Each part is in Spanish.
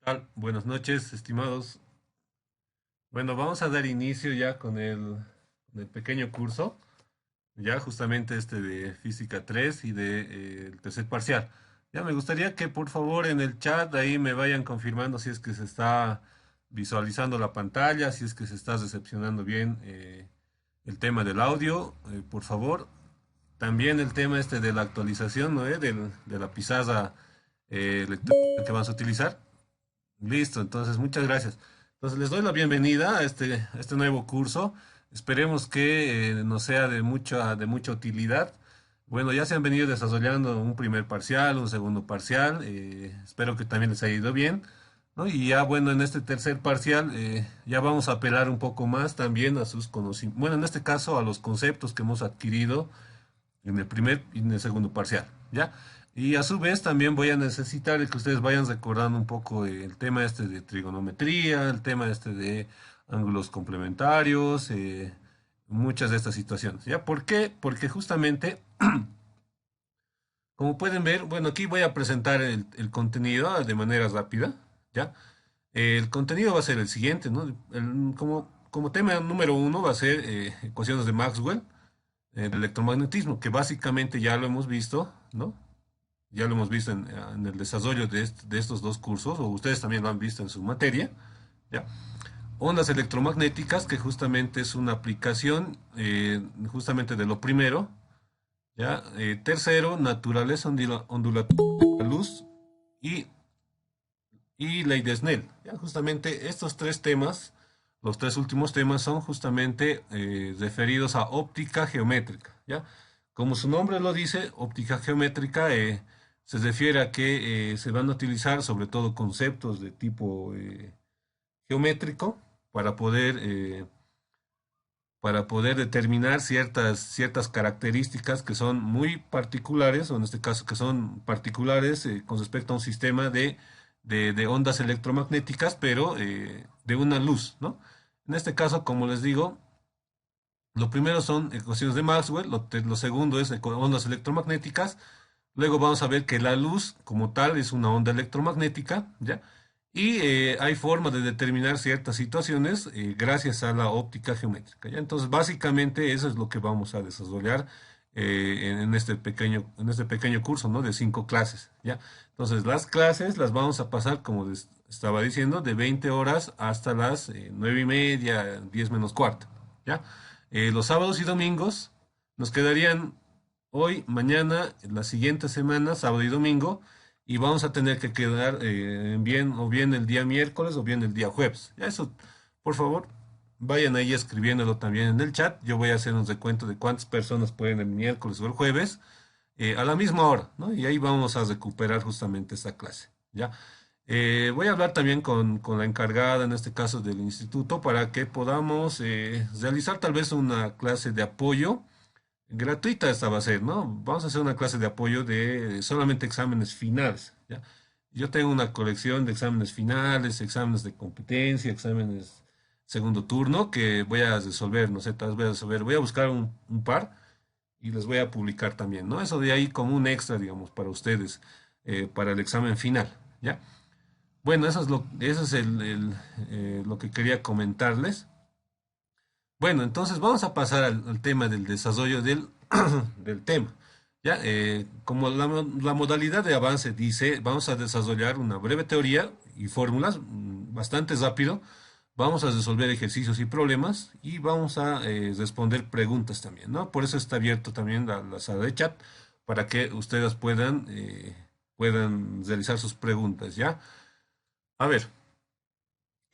Tal? Buenas noches, estimados. Bueno, vamos a dar inicio ya con el pequeño curso, ya justamente este de Física 3 y de el tercer parcial. Ya me gustaría que por favor en el chat ahí me vayan confirmando si es que se está visualizando la pantalla, si es que se está recepcionando bien el tema del audio, por favor. También el tema este de la actualización, ¿no? De la pizarra electrónica que vamos a utilizar. Listo, entonces muchas gracias. Entonces les doy la bienvenida a este nuevo curso. Esperemos que nos sea de mucha utilidad. Bueno, ya se han venido desarrollando un primer parcial, un segundo parcial. Espero que también les haya ido bien, ¿no? Y ya bueno, en este tercer parcial ya vamos a apelar un poco más también a sus conocimientos. Bueno, en este caso a los conceptos que hemos adquirido en el primer y en el segundo parcial, ¿ya? Y a su vez también voy a necesitar que ustedes vayan recordando un poco el tema este de trigonometría, el tema este de ángulos complementarios, muchas de estas situaciones, ¿ya? ¿Por qué? Porque justamente, como pueden ver, bueno, aquí voy a presentar el contenido de manera rápida, ¿ya? El contenido va a ser el siguiente, ¿no? Como tema número uno va a ser ecuaciones de Maxwell, el electromagnetismo, que básicamente ya lo hemos visto, ¿no? Ya lo hemos visto en el desarrollo de estos dos cursos, o ustedes también lo han visto en su materia, ¿ya? Ondas electromagnéticas, que justamente es una aplicación justamente de lo primero, ¿ya? Tercero, naturaleza ondulatoria de la luz y, y ley de Snell, ¿ya? Justamente estos tres temas, los tres últimos temas son justamente referidos a óptica geométrica, ¿ya? Como su nombre lo dice, óptica geométrica se refiere a que se van a utilizar sobre todo conceptos de tipo geométrico para poder determinar ciertas características que son muy particulares, o en este caso que son particulares con respecto a un sistema de ondas electromagnéticas, pero de una luz, ¿no? En este caso, como les digo, lo primero son ecuaciones de Maxwell, lo segundo es ondas electromagnéticas. Luego vamos a ver que la luz como tal es una onda electromagnética, ¿ya? Y hay forma de determinar ciertas situaciones gracias a la óptica geométrica, ¿ya? Entonces, básicamente eso es lo que vamos a desarrollar en este pequeño curso, ¿no? De 5 clases, ¿ya? Entonces, las clases las vamos a pasar, como les estaba diciendo, de 20 horas hasta las 9:30, 10 menos cuarto, ¿ya? Los sábados y domingos nos quedarían hoy, mañana, la siguiente semana, sábado y domingo, y vamos a tener que quedar bien, o bien el día miércoles o bien el día jueves. Ya eso, por favor, vayan ahí escribiéndolo también en el chat. Yo voy a hacer un recuento de cuántas personas pueden el miércoles o el jueves a la misma hora, ¿no? Y ahí vamos a recuperar justamente esta clase, ¿ya? Voy a hablar también con la encargada, en este caso del instituto, para que podamos realizar tal vez una clase de apoyo. Gratuita esta va a ser, ¿no? Vamos a hacer una clase de apoyo de solamente exámenes finales, ¿ya? Yo tengo una colección de exámenes finales, exámenes de competencia, exámenes segundo turno que voy a resolver, no sé, tal vez voy a resolver, voy a buscar un par y les voy a publicar también, ¿no? Eso de ahí como un extra, digamos, para ustedes, para el examen final, ¿ya? Bueno, eso es lo que quería comentarles. Bueno, entonces vamos a pasar al tema del desarrollo del tema. Ya, como la modalidad de avance dice, vamos a desarrollar una breve teoría y fórmulas bastante rápido. Vamos a resolver ejercicios y problemas y vamos a responder preguntas también, ¿no? Por eso está abierto también la sala de chat para que ustedes puedan realizar sus preguntas, ¿ya? A ver.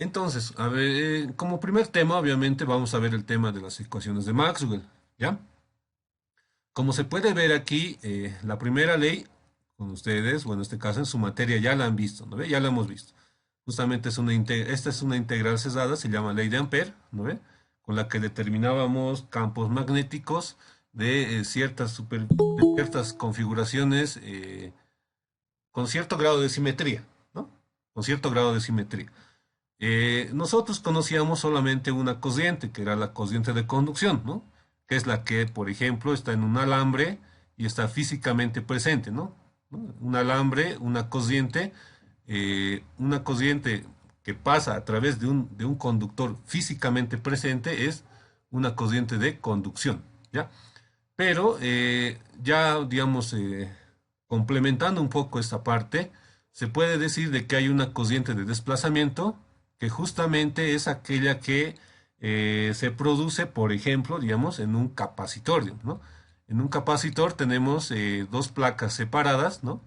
Entonces, a ver, como primer tema, obviamente vamos a ver el tema de las ecuaciones de Maxwell, ¿ya? Como se puede ver aquí, la primera ley, con ustedes, o en este caso en su materia, ya la han visto, ¿no ve? Ya la hemos visto. Justamente esta es una integral cerrada, se llama ley de Ampère, ¿no ve? Con la que determinábamos campos magnéticos de ciertas configuraciones con cierto grado de simetría, ¿no? Con cierto grado de simetría. Nosotros conocíamos solamente una corriente, que era la corriente de conducción, ¿no? Que es la que, por ejemplo, está en un alambre y está físicamente presente, ¿no? ¿No? Un alambre, una corriente, una corriente que pasa a través de un conductor físicamente presente es una corriente de conducción, ¿ya? Pero ya, digamos, complementando un poco esta parte, se puede decir de que hay una corriente de desplazamiento que justamente es aquella que se produce, por ejemplo, digamos, en un capacitor, ¿no? En un capacitor tenemos dos placas separadas, ¿no?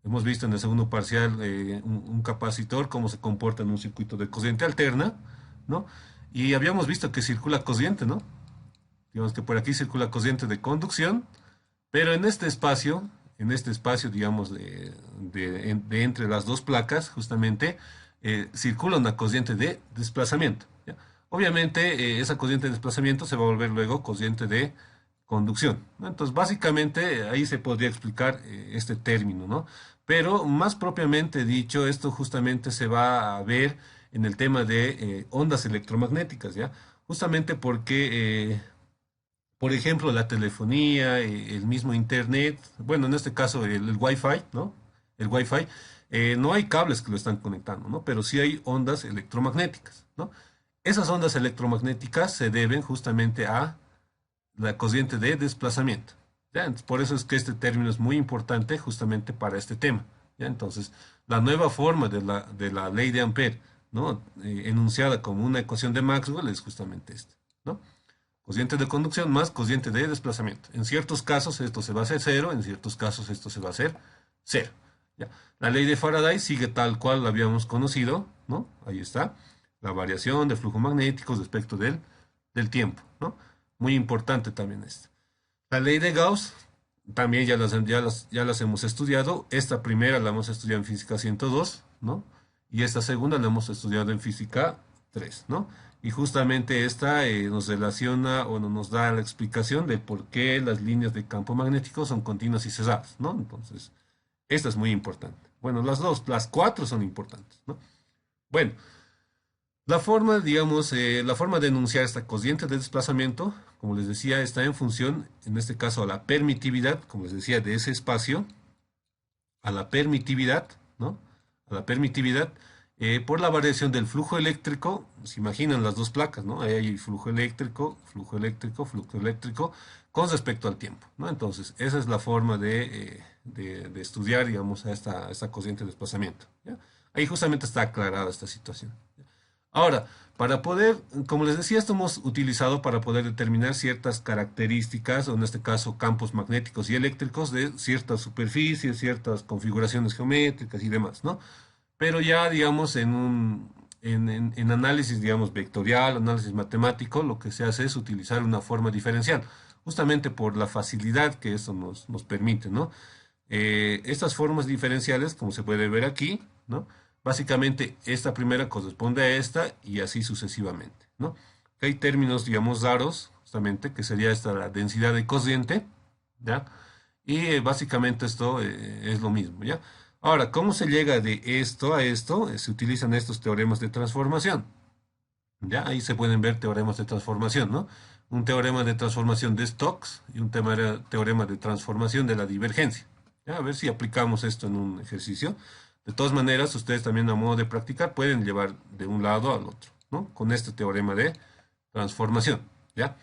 Hemos visto en el segundo parcial un capacitor, cómo se comporta en un circuito de corriente alterna, ¿no? Y habíamos visto que circula corriente, ¿no? Digamos que por aquí circula corriente de conducción, pero en este espacio, digamos, de entre las dos placas, justamente, circula una corriente de desplazamiento, ¿ya? Obviamente, esa corriente de desplazamiento se va a volver luego corriente de conducción, ¿no? Entonces, básicamente, ahí se podría explicar este término, ¿no? Pero más propiamente dicho, esto justamente se va a ver en el tema de ondas electromagnéticas, ¿ya? Justamente porque por ejemplo, la telefonía, el mismo internet, bueno, en este caso el Wi-Fi, ¿no? El Wi-Fi, no hay cables que lo están conectando, ¿no? Pero sí hay ondas electromagnéticas, ¿no? Esas ondas electromagnéticas se deben justamente a la corriente de desplazamiento, ¿ya? Entonces, por eso es que este término es muy importante justamente para este tema, ¿ya? Entonces, la nueva forma de la ley de Ampère, ¿no? Enunciada como una ecuación de Maxwell es justamente esta, ¿no? Cociente de conducción más cociente de desplazamiento. En ciertos casos esto se va a hacer cero, en ciertos casos esto se va a hacer cero. ¿Ya? La ley de Faraday sigue tal cual la habíamos conocido, ¿no? Ahí está. La variación de flujo magnético respecto del tiempo, ¿no? Muy importante también esto. La ley de Gauss también ya las hemos estudiado. Esta primera la hemos estudiado en física 102, ¿no? Y esta segunda la hemos estudiado en física 3, ¿no? Y justamente esta nos relaciona o nos da la explicación de por qué las líneas de campo magnético son continuas y cerradas, ¿no? Entonces, esta es muy importante. Bueno, las cuatro son importantes, ¿no? Bueno, la forma, digamos, la forma de enunciar esta corriente de desplazamiento, como les decía, está en función, en este caso, a la permitividad, como les decía, de ese espacio, a la permitividad, ¿no? A la permitividad, por la variación del flujo eléctrico, se imaginan las dos placas, ¿no? Ahí hay flujo eléctrico, flujo eléctrico, flujo eléctrico, con respecto al tiempo, ¿no? Entonces, esa es la forma de estudiar, digamos, a esta corriente de desplazamiento, ¿ya? Ahí justamente está aclarada esta situación. Ahora, para poder, como les decía, esto hemos utilizado para poder determinar ciertas características, o en este caso campos magnéticos y eléctricos de ciertas superficies, ciertas configuraciones geométricas y demás, ¿no? Pero ya, digamos, en análisis, digamos, vectorial, análisis matemático, lo que se hace es utilizar una forma diferencial, justamente por la facilidad que eso nos permite, ¿no? Estas formas diferenciales, como se puede ver aquí, ¿no? Básicamente, esta primera corresponde a esta y así sucesivamente, ¿no? Hay términos, digamos, raros, justamente, que sería esta la densidad de corriente, ¿ya? Y básicamente esto es lo mismo, ¿ya? Ahora, ¿cómo se llega de esto a esto? Se utilizan estos teoremas de transformación, ¿ya? Ahí se pueden ver teoremas de transformación, ¿no? Un teorema de transformación de Stokes y un teorema de transformación de la divergencia, ¿ya? A ver si aplicamos esto en un ejercicio. De todas maneras, ustedes también a modo de practicar pueden llevar de un lado al otro, ¿no? Con este teorema de transformación, ¿ya?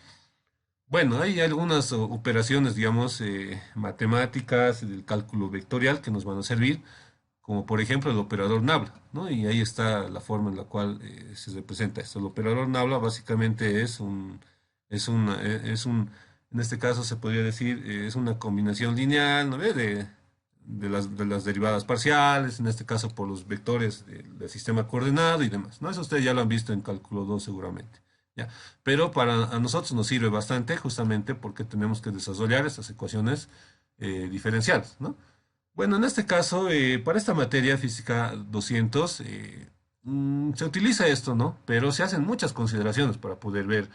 Bueno, hay algunas operaciones, digamos, matemáticas del cálculo vectorial que nos van a servir, como por ejemplo el operador Nabla, ¿no? Y ahí está la forma en la cual se representa esto. El operador Nabla básicamente en este caso se podría decir, es una combinación lineal, ¿no ve? De las derivadas parciales, en este caso por los vectores del sistema coordenado y demás, ¿no? Eso ustedes ya lo han visto en cálculo 2 seguramente, ¿ya? Pero para a nosotros nos sirve bastante justamente porque tenemos que desarrollar estas ecuaciones diferenciales, ¿no? Bueno, en este caso, para esta materia física 200, se utiliza esto, ¿no? Pero se hacen muchas consideraciones para poder ver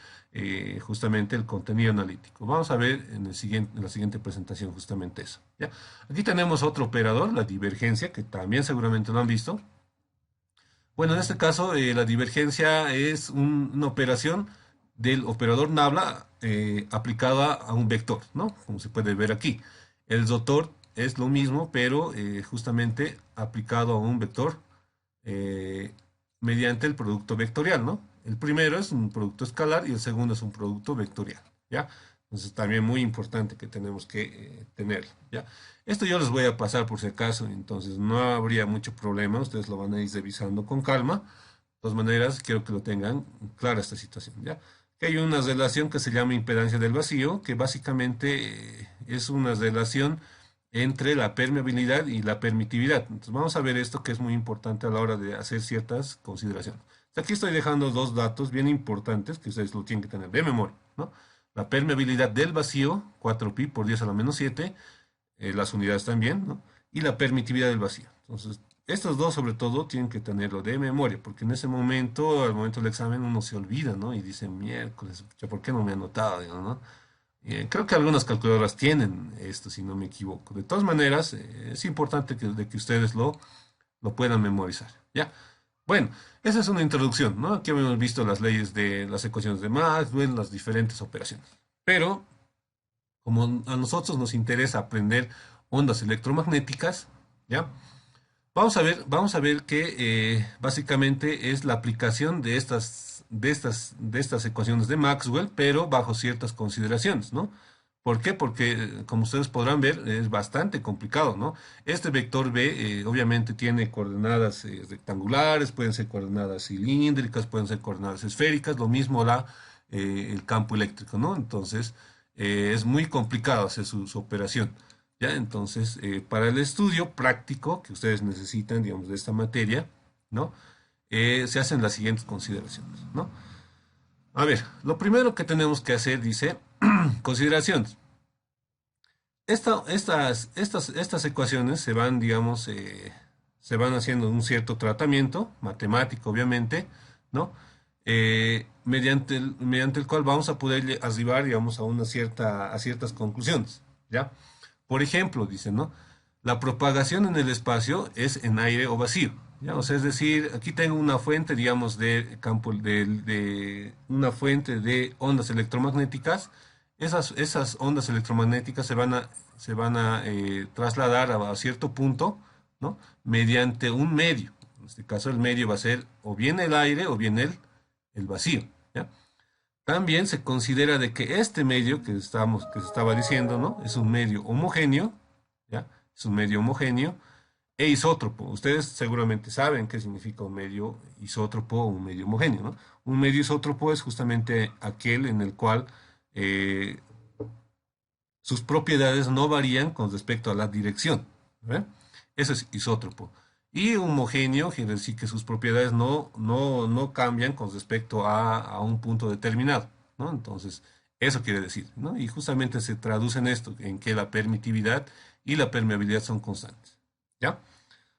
justamente el contenido analítico. Vamos a ver en la siguiente presentación justamente eso, ¿ya? Aquí tenemos otro operador, la divergencia, que también seguramente lo han visto. Bueno, en este caso, la divergencia es una operación del operador Nabla aplicada a un vector, ¿no? Como se puede ver aquí. El rotor es lo mismo, pero justamente aplicado a un vector eh, mediante el producto vectorial, ¿no? El primero es un producto escalar y el segundo es un producto vectorial, ¿ya? Entonces también muy importante que tenemos que tenerlo, ¿ya? Esto yo les voy a pasar por si acaso, entonces no habría mucho problema, ustedes lo van a ir revisando con calma. De todas maneras, quiero que lo tengan clara esta situación, ¿ya? Que hay una relación que se llama impedancia del vacío, que básicamente es una relación entre la permeabilidad y la permitividad. Entonces vamos a ver esto que es muy importante a la hora de hacer ciertas consideraciones. Aquí estoy dejando dos datos bien importantes que ustedes lo tienen que tener de memoria, ¿no? La permeabilidad del vacío, 4pi por 10 a la menos 7, las unidades también, ¿no? Y la permitividad del vacío. Entonces, estos dos sobre todo tienen que tenerlo de memoria, porque en ese momento, al momento del examen, uno se olvida, ¿no? Y dice, miércoles, ¿por qué no me he anotado? Digo, ¿no? Creo que algunas calculadoras tienen esto, si no me equivoco. De todas maneras, es importante de que ustedes lo puedan memorizar, ¿ya? Bueno, esa es una introducción, ¿no? Aquí hemos visto las leyes de las ecuaciones de Maxwell, las diferentes operaciones. Pero, como a nosotros nos interesa aprender ondas electromagnéticas, ¿ya? Vamos a ver que básicamente es la aplicación de estas ecuaciones de Maxwell, pero bajo ciertas consideraciones, ¿no? ¿Por qué? Porque, como ustedes podrán ver, es bastante complicado, ¿no? Este vector B, obviamente, tiene coordenadas rectangulares, pueden ser coordenadas cilíndricas, pueden ser coordenadas esféricas, lo mismo el campo eléctrico, ¿no? Entonces, es muy complicado hacer su operación. ¿Ya? Entonces, para el estudio práctico que ustedes necesitan, digamos, de esta materia, ¿no? Se hacen las siguientes consideraciones, ¿no? A ver, lo primero que tenemos que hacer, dice, consideraciones. Estas ecuaciones se van, digamos, se van haciendo un cierto tratamiento, matemático, obviamente, ¿no? Mediante el cual vamos a poder arribar, digamos, a ciertas conclusiones, ¿ya? Por ejemplo, dice, ¿no? La propagación en el espacio es en aire o vacío, ¿ya? O sea, es decir, aquí tengo una fuente, digamos, de campo, de una fuente de ondas electromagnéticas. Esas ondas electromagnéticas se van a trasladar a cierto punto, ¿no? Mediante un medio. En este caso, el medio va a ser o bien el aire o bien el vacío, ¿ya? También se considera de que este medio que se estaba diciendo, ¿no? Es un medio homogéneo, ¿ya? Es un medio homogéneo e isótropo. Ustedes seguramente saben qué significa un medio isótropo o un medio homogéneo, ¿no? Un medio isótropo es justamente aquel en el cual eh, sus propiedades no varían con respecto a la dirección, ¿eh? Eso es isótropo. Y homogéneo quiere decir que sus propiedades no cambian con respecto a un punto determinado, ¿no? Entonces, eso quiere decir, ¿no? Y justamente se traduce en esto, en que la permitividad y la permeabilidad son constantes, ¿ya?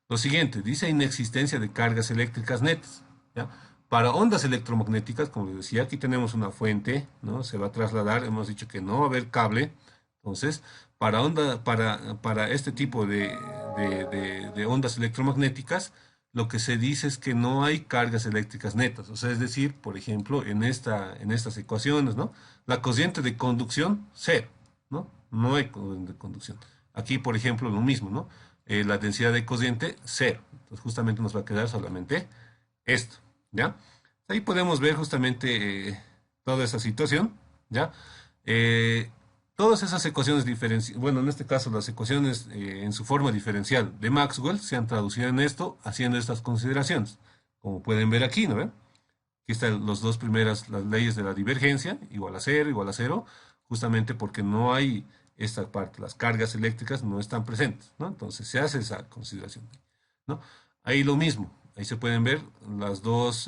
Lo siguiente, dice inexistencia de cargas eléctricas netas, ¿ya? Para ondas electromagnéticas, como les decía, aquí tenemos una fuente, ¿no? Se va a trasladar, hemos dicho que no va a haber cable, entonces, para este tipo de ondas electromagnéticas, lo que se dice es que no hay cargas eléctricas netas. O sea, es decir, por ejemplo, en estas ecuaciones, ¿no? La corriente de conducción, cero, ¿no? No hay corriente de conducción. Aquí, por ejemplo, lo mismo, ¿no? La densidad de corriente, cero. Entonces, justamente nos va a quedar solamente esto, ¿ya? Ahí podemos ver justamente toda esa situación, ¿ya? Eh, Todas esas ecuaciones diferenciales, bueno, en este caso las ecuaciones en su forma diferencial de Maxwell se han traducido en esto haciendo estas consideraciones. Como pueden ver aquí, ¿no ven? Aquí están las dos primeras, las leyes de la divergencia, igual a cero, justamente porque no hay esta parte, las cargas eléctricas no están presentes, ¿no? Entonces se hace esa consideración, ¿no? Ahí lo mismo, ahí se pueden ver las dos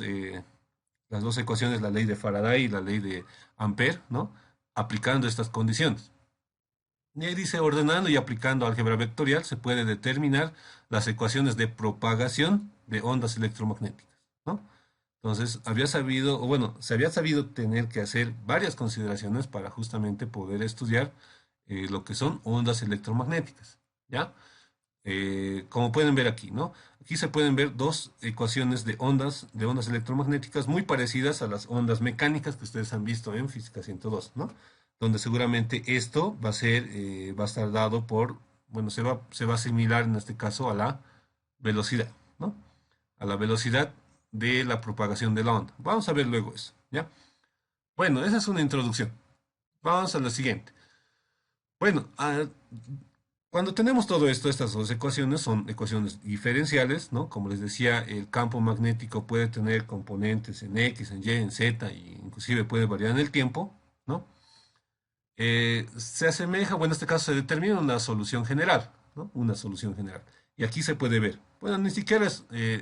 ecuaciones, la ley de Faraday y la ley de Ampère, ¿no? Aplicando estas condiciones. Y ahí dice, ordenando y aplicando álgebra vectorial, se puede determinar las ecuaciones de propagación de ondas electromagnéticas, ¿no? Entonces, se había sabido tener que hacer varias consideraciones para justamente poder estudiar lo que son ondas electromagnéticas, ¿ya? Como pueden ver aquí, ¿no? Aquí se pueden ver dos ecuaciones de ondas electromagnéticas muy parecidas a las ondas mecánicas que ustedes han visto en Física 102, ¿no? Donde seguramente esto va a estar dado por bueno, se va a asimilar en este caso a la velocidad, ¿no? A la velocidad de la propagación de la onda. Vamos a ver luego eso, ¿ya? Bueno, esa es una introducción. Vamos a la siguiente. Bueno, cuando tenemos todo esto, estas dos ecuaciones son ecuaciones diferenciales, ¿no? Como les decía, el campo magnético puede tener componentes en X, en Y, en Z, e inclusive puede variar en el tiempo, ¿no? Se asemeja, bueno, en este caso se determina una solución general, ¿no? Una solución general. Y aquí se puede ver. Bueno, ni siquiera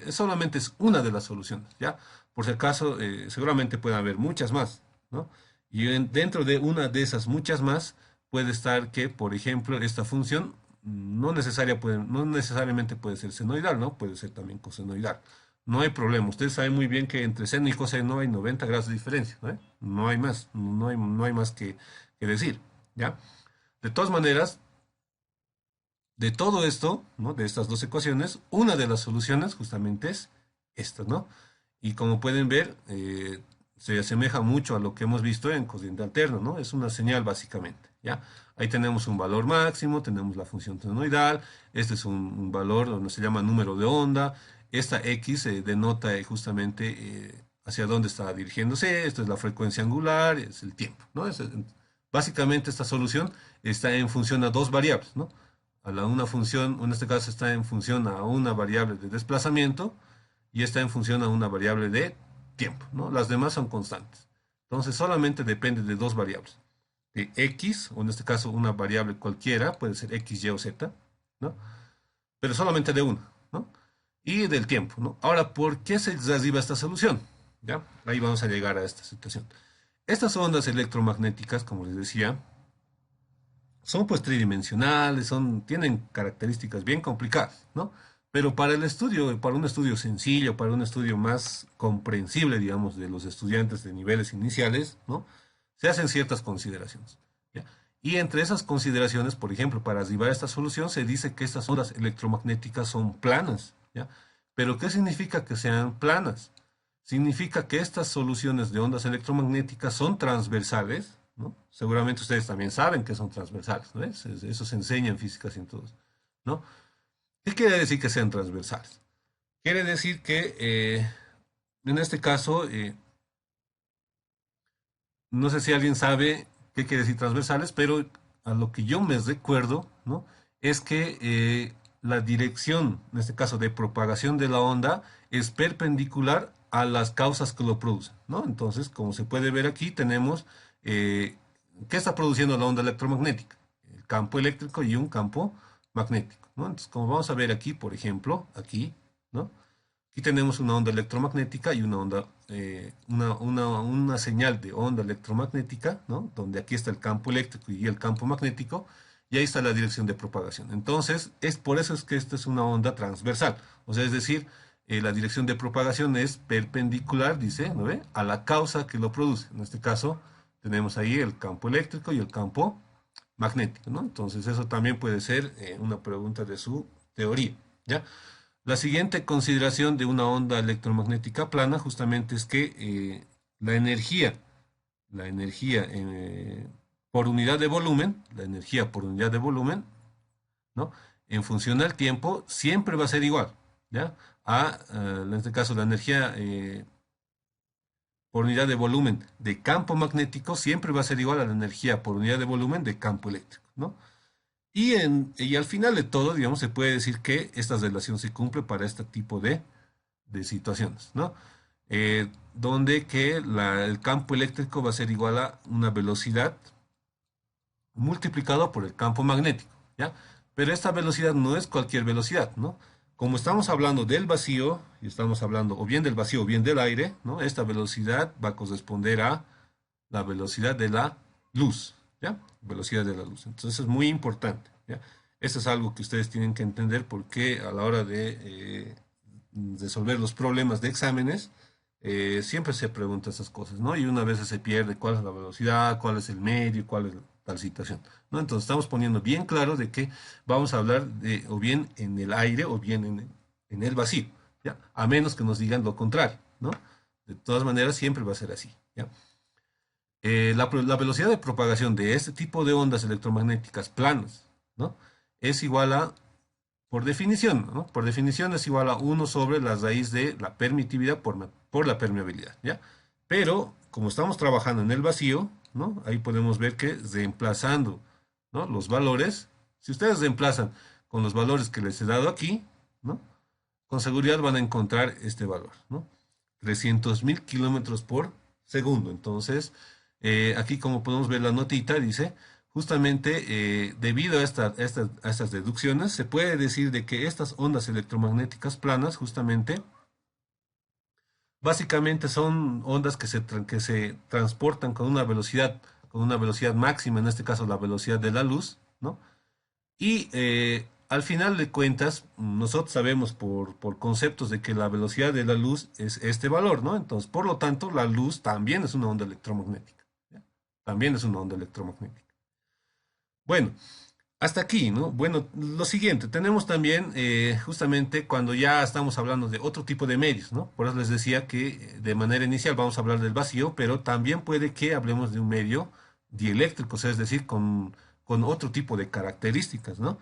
solamente es una de las soluciones, ¿ya? Por si acaso, seguramente puede haber muchas más, ¿no? Y dentro de una de esas muchas más puede estar que, por ejemplo, esta función no necesariamente puede ser senoidal, ¿no? Puede ser también cosenoidal. No hay problema. Ustedes saben muy bien que entre seno y coseno hay 90 grados de diferencia, ¿no? No hay más, no hay más que decir, ¿ya? De todas maneras, de todo esto, ¿no? De estas dos ecuaciones, una de las soluciones justamente es esta, ¿no? Y como pueden ver, se asemeja mucho a lo que hemos visto en corriente alterna, ¿no? Es una señal básicamente, ¿ya? Ahí tenemos un valor máximo, tenemos la función senoidal, este es un valor donde se llama número de onda, esta X denota justamente hacia dónde está dirigiéndose, esto es la frecuencia angular, es el tiempo, ¿no? Básicamente esta solución está en función a dos variables, ¿no? Una función, en este caso está en función a una variable de desplazamiento y está en función a una variable de tiempo, ¿no? Las demás son constantes. Entonces solamente depende de dos variables. De X, o en este caso una variable cualquiera, puede ser X, Y o Z, ¿no? Pero solamente de una, ¿no? Y del tiempo, ¿no? Ahora, ¿por qué se deriva esta solución? ¿Ya? Ahí vamos a llegar a esta situación. Estas ondas electromagnéticas, como les decía, son pues tridimensionales, tienen características bien complicadas, ¿no? Pero para el estudio, para un estudio sencillo, para un estudio más comprensible, digamos, de los estudiantes de niveles iniciales, ¿no? Se hacen ciertas consideraciones, ¿ya? Y entre esas consideraciones, por ejemplo, para arribar a esta solución, se dice que estas ondas electromagnéticas son planas, ¿ya? Pero ¿qué significa que sean planas? Significa que estas soluciones de ondas electromagnéticas son transversales, ¿no? Seguramente ustedes también saben que son transversales, ¿no? Eso se enseña en física sin todos, ¿no? ¿Qué quiere decir que sean transversales? Quiere decir que en este caso, no sé si alguien sabe qué quiere decir transversales, pero a lo que yo me recuerdo, ¿no? Es que la dirección, en este caso de propagación de la onda, es perpendicular a las causas que lo producen, ¿no? Entonces, como se puede ver aquí, tenemos ¿qué está produciendo la onda electromagnética? El campo eléctrico y un campo magnético, ¿no? Entonces, como vamos a ver aquí, por ejemplo, aquí, ¿no? Aquí tenemos una onda electromagnética y una onda, una señal de onda electromagnética, ¿no? Donde aquí está el campo eléctrico y el campo magnético, y ahí está la dirección de propagación. Entonces, es por eso es que esta es una onda transversal. O sea, es decir, la dirección de propagación es perpendicular, dice, ¿no ve? A la causa que lo produce. En este caso, tenemos ahí el campo eléctrico y el campo magnético, ¿no? Entonces, eso también puede ser una pregunta de su teoría, ¿ya? La siguiente consideración de una onda electromagnética plana justamente es que la energía por unidad de volumen, la energía por unidad de volumen, ¿no? En función al tiempo, siempre va a ser igual, ¿ya? En este caso, la energía por unidad de volumen de campo magnético siempre va a ser igual a la energía por unidad de volumen de campo eléctrico, ¿no? Y al final de todo, digamos, se puede decir que esta relación se cumple para este tipo de situaciones, ¿no? Donde que el campo eléctrico va a ser igual a una velocidad multiplicado por el campo magnético, ¿ya? Pero esta velocidad no es cualquier velocidad, ¿no? Como estamos hablando del vacío, y estamos hablando o bien del vacío o bien del aire, ¿no? Esta velocidad va a corresponder a la velocidad de la luz, ¿ya? Velocidad de la luz. Entonces es muy importante, ¿ya? Esto es algo que ustedes tienen que entender porque a la hora de resolver los problemas de exámenes, siempre se pregunta esas cosas, ¿no? Y una vez se pierde cuál es la velocidad, cuál es el medio, cuál es tal situación, ¿no? Entonces estamos poniendo bien claro de que vamos a hablar de o bien en el aire o bien en el vacío, ¿ya? A menos que nos digan lo contrario, ¿no? De todas maneras, siempre va a ser así, ¿ya? La velocidad de propagación de este tipo de ondas electromagnéticas planas, ¿no? es igual a, por definición, ¿no? Por definición es igual a uno sobre la raíz de la permitividad por la permeabilidad, ¿ya? Pero, como estamos trabajando en el vacío, ¿no? Ahí podemos ver que reemplazando, ¿no? Los valores, si ustedes reemplazan con los valores que les he dado aquí, ¿no? Con seguridad van a encontrar este valor, ¿no? 300.000 kilómetros por segundo. Entonces, aquí como podemos ver la notita, dice, justamente debido a estas deducciones, se puede decir de que estas ondas electromagnéticas planas, justamente, básicamente son ondas que se transportan con una velocidad máxima, en este caso la velocidad de la luz, ¿no? Y al final de cuentas, nosotros sabemos por conceptos de que la velocidad de la luz es este valor, ¿no? Entonces, por lo tanto, la luz también es una onda electromagnética, ¿ya? También es una onda electromagnética. Bueno, hasta aquí, ¿no? Bueno, lo siguiente, tenemos también justamente cuando ya estamos hablando de otro tipo de medios, ¿no? Por eso les decía que de manera inicial vamos a hablar del vacío, pero también puede que hablemos de un medio dieléctrico, o sea, es decir, con otro tipo de características, ¿no?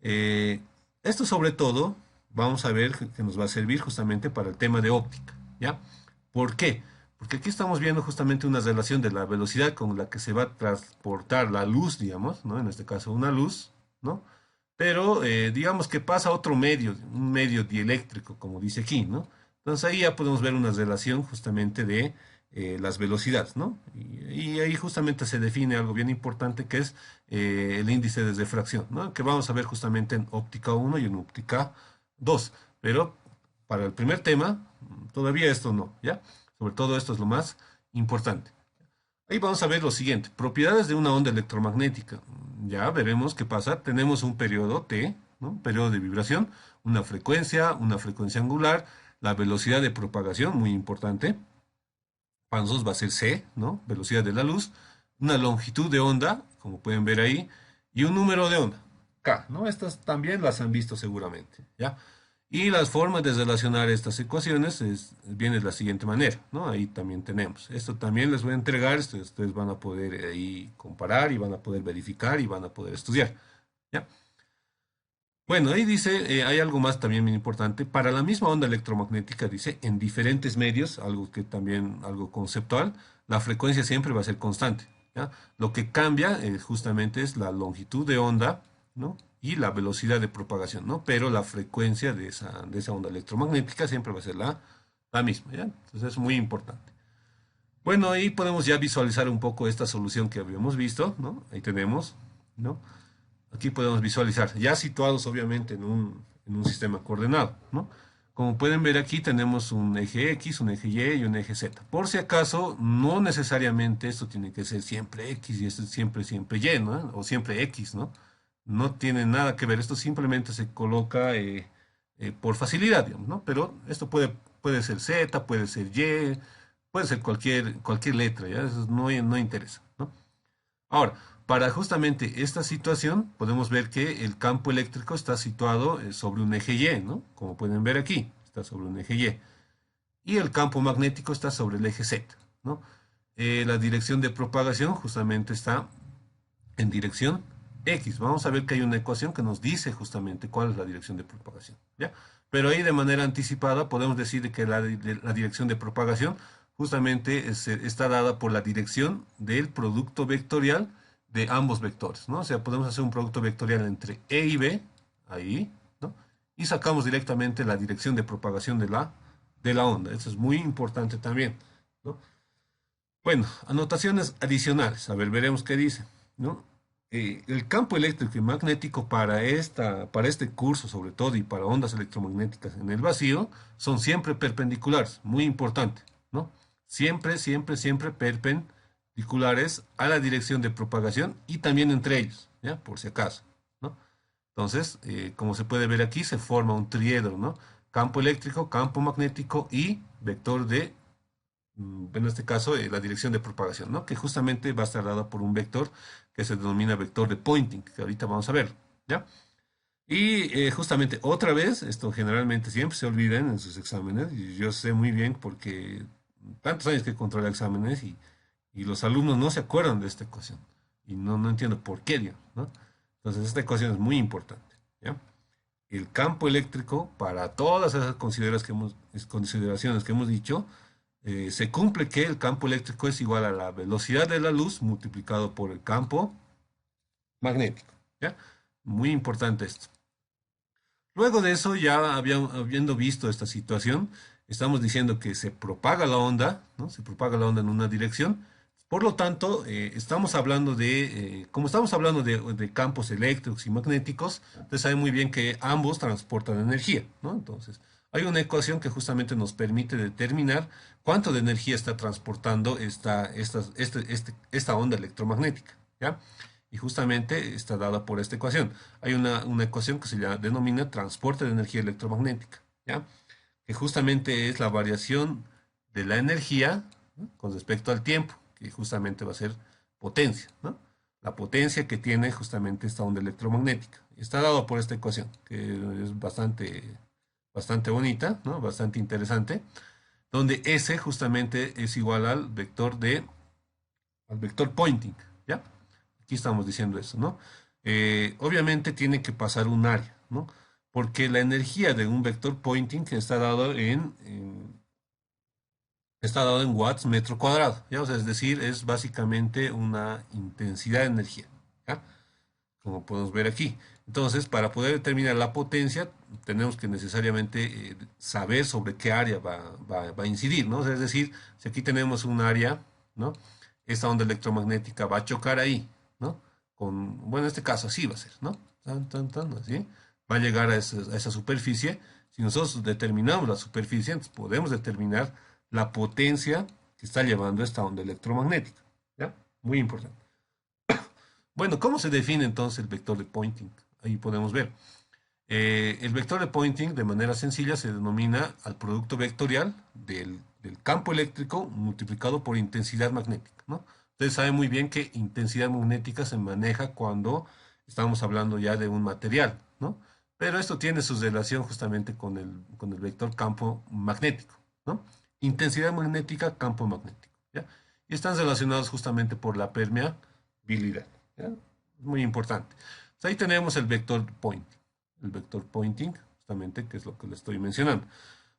Eh, Esto sobre todo vamos a ver que nos va a servir justamente para el tema de óptica, ¿ya? ¿Por qué? Porque aquí estamos viendo justamente una relación de la velocidad con la que se va a transportar la luz, digamos, ¿no? En este caso una luz, ¿no? Pero digamos que pasa a otro medio, un medio dieléctrico, como dice aquí, ¿no? Entonces ahí ya podemos ver una relación justamente de las velocidades, ¿no? Y ahí justamente se define algo bien importante que es el índice de refracción, ¿no? Que vamos a ver justamente en óptica uno y en óptica 2. Pero para el primer tema, todavía esto no, ¿ya? Sobre todo esto es lo más importante. Ahí vamos a ver lo siguiente, propiedades de una onda electromagnética. Ya veremos qué pasa. Tenemos un periodo T, ¿no? Un periodo de vibración, una frecuencia angular, la velocidad de propagación, muy importante. Para nosotros va a ser c, ¿no? Velocidad de la luz, una longitud de onda, como pueden ver ahí, y un número de onda, k, ¿no? Estas también las han visto seguramente, ¿ya? Y las formas de relacionar estas ecuaciones viene de la siguiente manera, ¿no? Ahí también tenemos. Esto también les voy a entregar, ustedes van a poder ahí comparar y van a poder verificar y van a poder estudiar, ¿ya? Bueno, ahí dice, hay algo más también muy importante. Para la misma onda electromagnética, dice, en diferentes medios, algo que también, algo conceptual, la frecuencia siempre va a ser constante, ¿ya? Lo que cambia justamente es la longitud de onda, ¿no? Y la velocidad de propagación, ¿no? Pero la frecuencia de esa onda electromagnética siempre va a ser la misma, ¿ya? Entonces es muy importante. Bueno, ahí podemos ya visualizar un poco esta solución que habíamos visto, ¿no? Ahí tenemos, ¿no? Aquí podemos visualizar, ya situados obviamente en un sistema coordenado, ¿no? Como pueden ver aquí tenemos un eje X, un eje Y y un eje Z. Por si acaso, no necesariamente esto tiene que ser siempre X y esto es siempre Y, ¿no? O siempre X, ¿no? No tiene nada que ver, esto simplemente se coloca por facilidad, digamos, ¿no? Pero esto puede ser Z, puede ser Y, puede ser cualquier letra, ¿ya? Eso no interesa, ¿no? Ahora, para justamente esta situación, podemos ver que el campo eléctrico está situado sobre un eje Y, ¿no? Como pueden ver aquí, está sobre un eje Y. Y el campo magnético está sobre el eje Z, ¿no? La dirección de propagación justamente está en dirección X. Vamos a ver que hay una ecuación que nos dice justamente cuál es la dirección de propagación, ¿ya? Pero ahí de manera anticipada podemos decir que la dirección de propagación justamente está dada por la dirección del producto vectorial de ambos vectores, ¿no? O sea, podemos hacer un producto vectorial entre E y B, ahí, ¿no? Y sacamos directamente la dirección de propagación de la onda. Eso es muy importante también, ¿no? Bueno, anotaciones adicionales. A ver, veremos qué dice, ¿no? El campo eléctrico y magnético para este curso, sobre todo, y para ondas electromagnéticas en el vacío, son siempre perpendiculares, muy importante, ¿no? Siempre, siempre, siempre perpendiculares a la dirección de propagación y también entre ellos, ¿ya? Por si acaso, ¿no? Entonces, como se puede ver aquí, se forma un triedro, ¿no? Campo eléctrico, campo magnético y vector en este caso, la dirección de propagación, ¿no? Que justamente va a estar dada por un vector que se denomina vector de Poynting, que ahorita vamos a ver, ¿ya? Y justamente otra vez, esto generalmente siempre se olvidan en sus exámenes, y yo sé muy bien porque tantos años que controlo exámenes y los alumnos no se acuerdan de esta ecuación, y no entiendo por qué, digamos, ¿no? Entonces, esta ecuación es muy importante, ¿ya? El campo eléctrico, para todas esas consideraciones que hemos dicho, se cumple que el campo eléctrico es igual a la velocidad de la luz multiplicado por el campo magnético, ¿ya? Muy importante esto. Luego de eso, habiendo visto esta situación, estamos diciendo que se propaga la onda, ¿no? Se propaga la onda en una dirección. Por lo tanto, estamos hablando como estamos hablando de campos eléctricos y magnéticos, usted sabe muy bien que ambos transportan energía, ¿no? Entonces, hay una ecuación que justamente nos permite determinar cuánto de energía está transportando esta onda electromagnética, ¿ya? Y justamente está dada por esta ecuación. Hay una ecuación que denomina transporte de energía electromagnética, ¿ya? Que justamente es la variación de la energía, ¿no? Con respecto al tiempo, que justamente va a ser potencia, ¿no? La potencia que tiene justamente esta onda electromagnética. Está dado por esta ecuación, que es bastante bonita, ¿no? Bastante interesante, donde S justamente es igual al vector Poynting, ¿ya? Aquí estamos diciendo eso, ¿no? Obviamente tiene que pasar un área, ¿no? Porque la energía de un vector Poynting está dado en watts metro cuadrado, ¿ya? O sea, es decir, es básicamente una intensidad de energía, ¿ya? Como podemos ver aquí. Entonces, para poder determinar la potencia, tenemos que necesariamente saber sobre qué área va a incidir, ¿no? O sea, es decir, si aquí tenemos un área, ¿no? Esta onda electromagnética va a chocar ahí, ¿no? Bueno, en este caso así va a ser, ¿no? Tan, tan, tan, así. Va a llegar a esa superficie. Si nosotros determinamos la superficie, entonces podemos determinar la potencia que está llevando esta onda electromagnética, ¿ya? Muy importante. Bueno, ¿cómo se define entonces el vector de Poynting? Ahí podemos ver. El vector de Poynting, de manera sencilla, se denomina al producto vectorial del campo eléctrico multiplicado por intensidad magnética, ¿no? Ustedes saben muy bien que intensidad magnética se maneja cuando estamos hablando ya de un material, ¿no? Pero esto tiene su relación justamente con el vector campo magnético, ¿no? Intensidad magnética, campo magnético, ¿ya? Y están relacionados justamente por la permeabilidad, ¿ya? Muy importante. Entonces, ahí tenemos el vector pointing, justamente, que es lo que le estoy mencionando.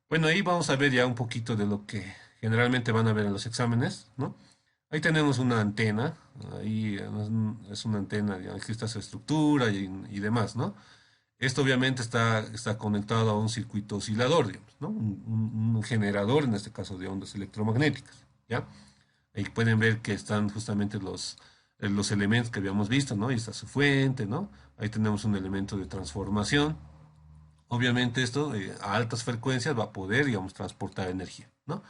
Bueno, ahí vamos a ver ya un poquito de lo que generalmente van a ver en los exámenes, ¿no? Ahí tenemos una antena, ahí es una antena, ya, aquí está su estructura y demás, ¿no? Esto obviamente está conectado a un circuito oscilador, digamos, ¿no? Un generador, en este caso de ondas electromagnéticas, ¿ya? Ahí pueden ver que están justamente los elementos que habíamos visto, ¿no? Ahí está su fuente, ¿no? Ahí tenemos un elemento de transformación. Obviamente esto a altas frecuencias va a poder, digamos, transportar energía, ¿no?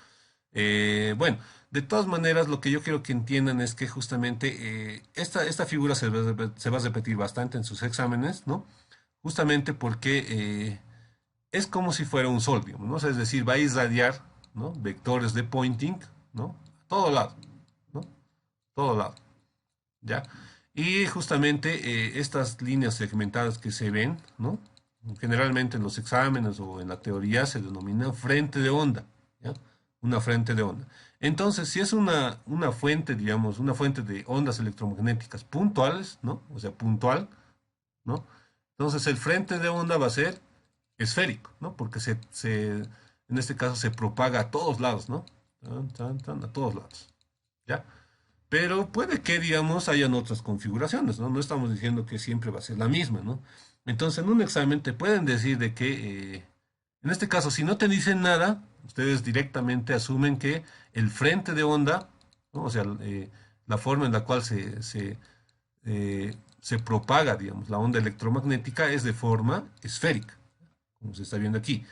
Bueno, de todas maneras, lo que yo quiero que entiendan es que justamente esta figura se va a repetir bastante en sus exámenes, ¿no? Justamente porque es como si fuera un sol, digamos, ¿no? O sea, es decir, va a irradiar, ¿no? Vectores de Poynting, ¿no? A todo lado, ¿no? Todo lado, ¿ya? Y justamente estas líneas segmentadas que se ven, ¿no? Generalmente en los exámenes o en la teoría se denomina frente de onda, ¿ya? Una frente de onda. Entonces, si es una fuente, digamos, una fuente de ondas electromagnéticas puntuales, ¿no? O sea, puntual, ¿no? Entonces el frente de onda va a ser esférico, ¿no? Porque en este caso se propaga a todos lados, ¿no? Tan, tan, tan, a todos lados, ¿ya? Pero puede que, digamos, hayan otras configuraciones, ¿no? No estamos diciendo que siempre va a ser la misma, ¿no? Entonces, en un examen te pueden decir de que, en este caso, si no te dicen nada, ustedes directamente asumen que el frente de onda, ¿no? O sea, la forma en la cual se propaga, digamos, la onda electromagnética es de forma esférica, como se está viendo aquí.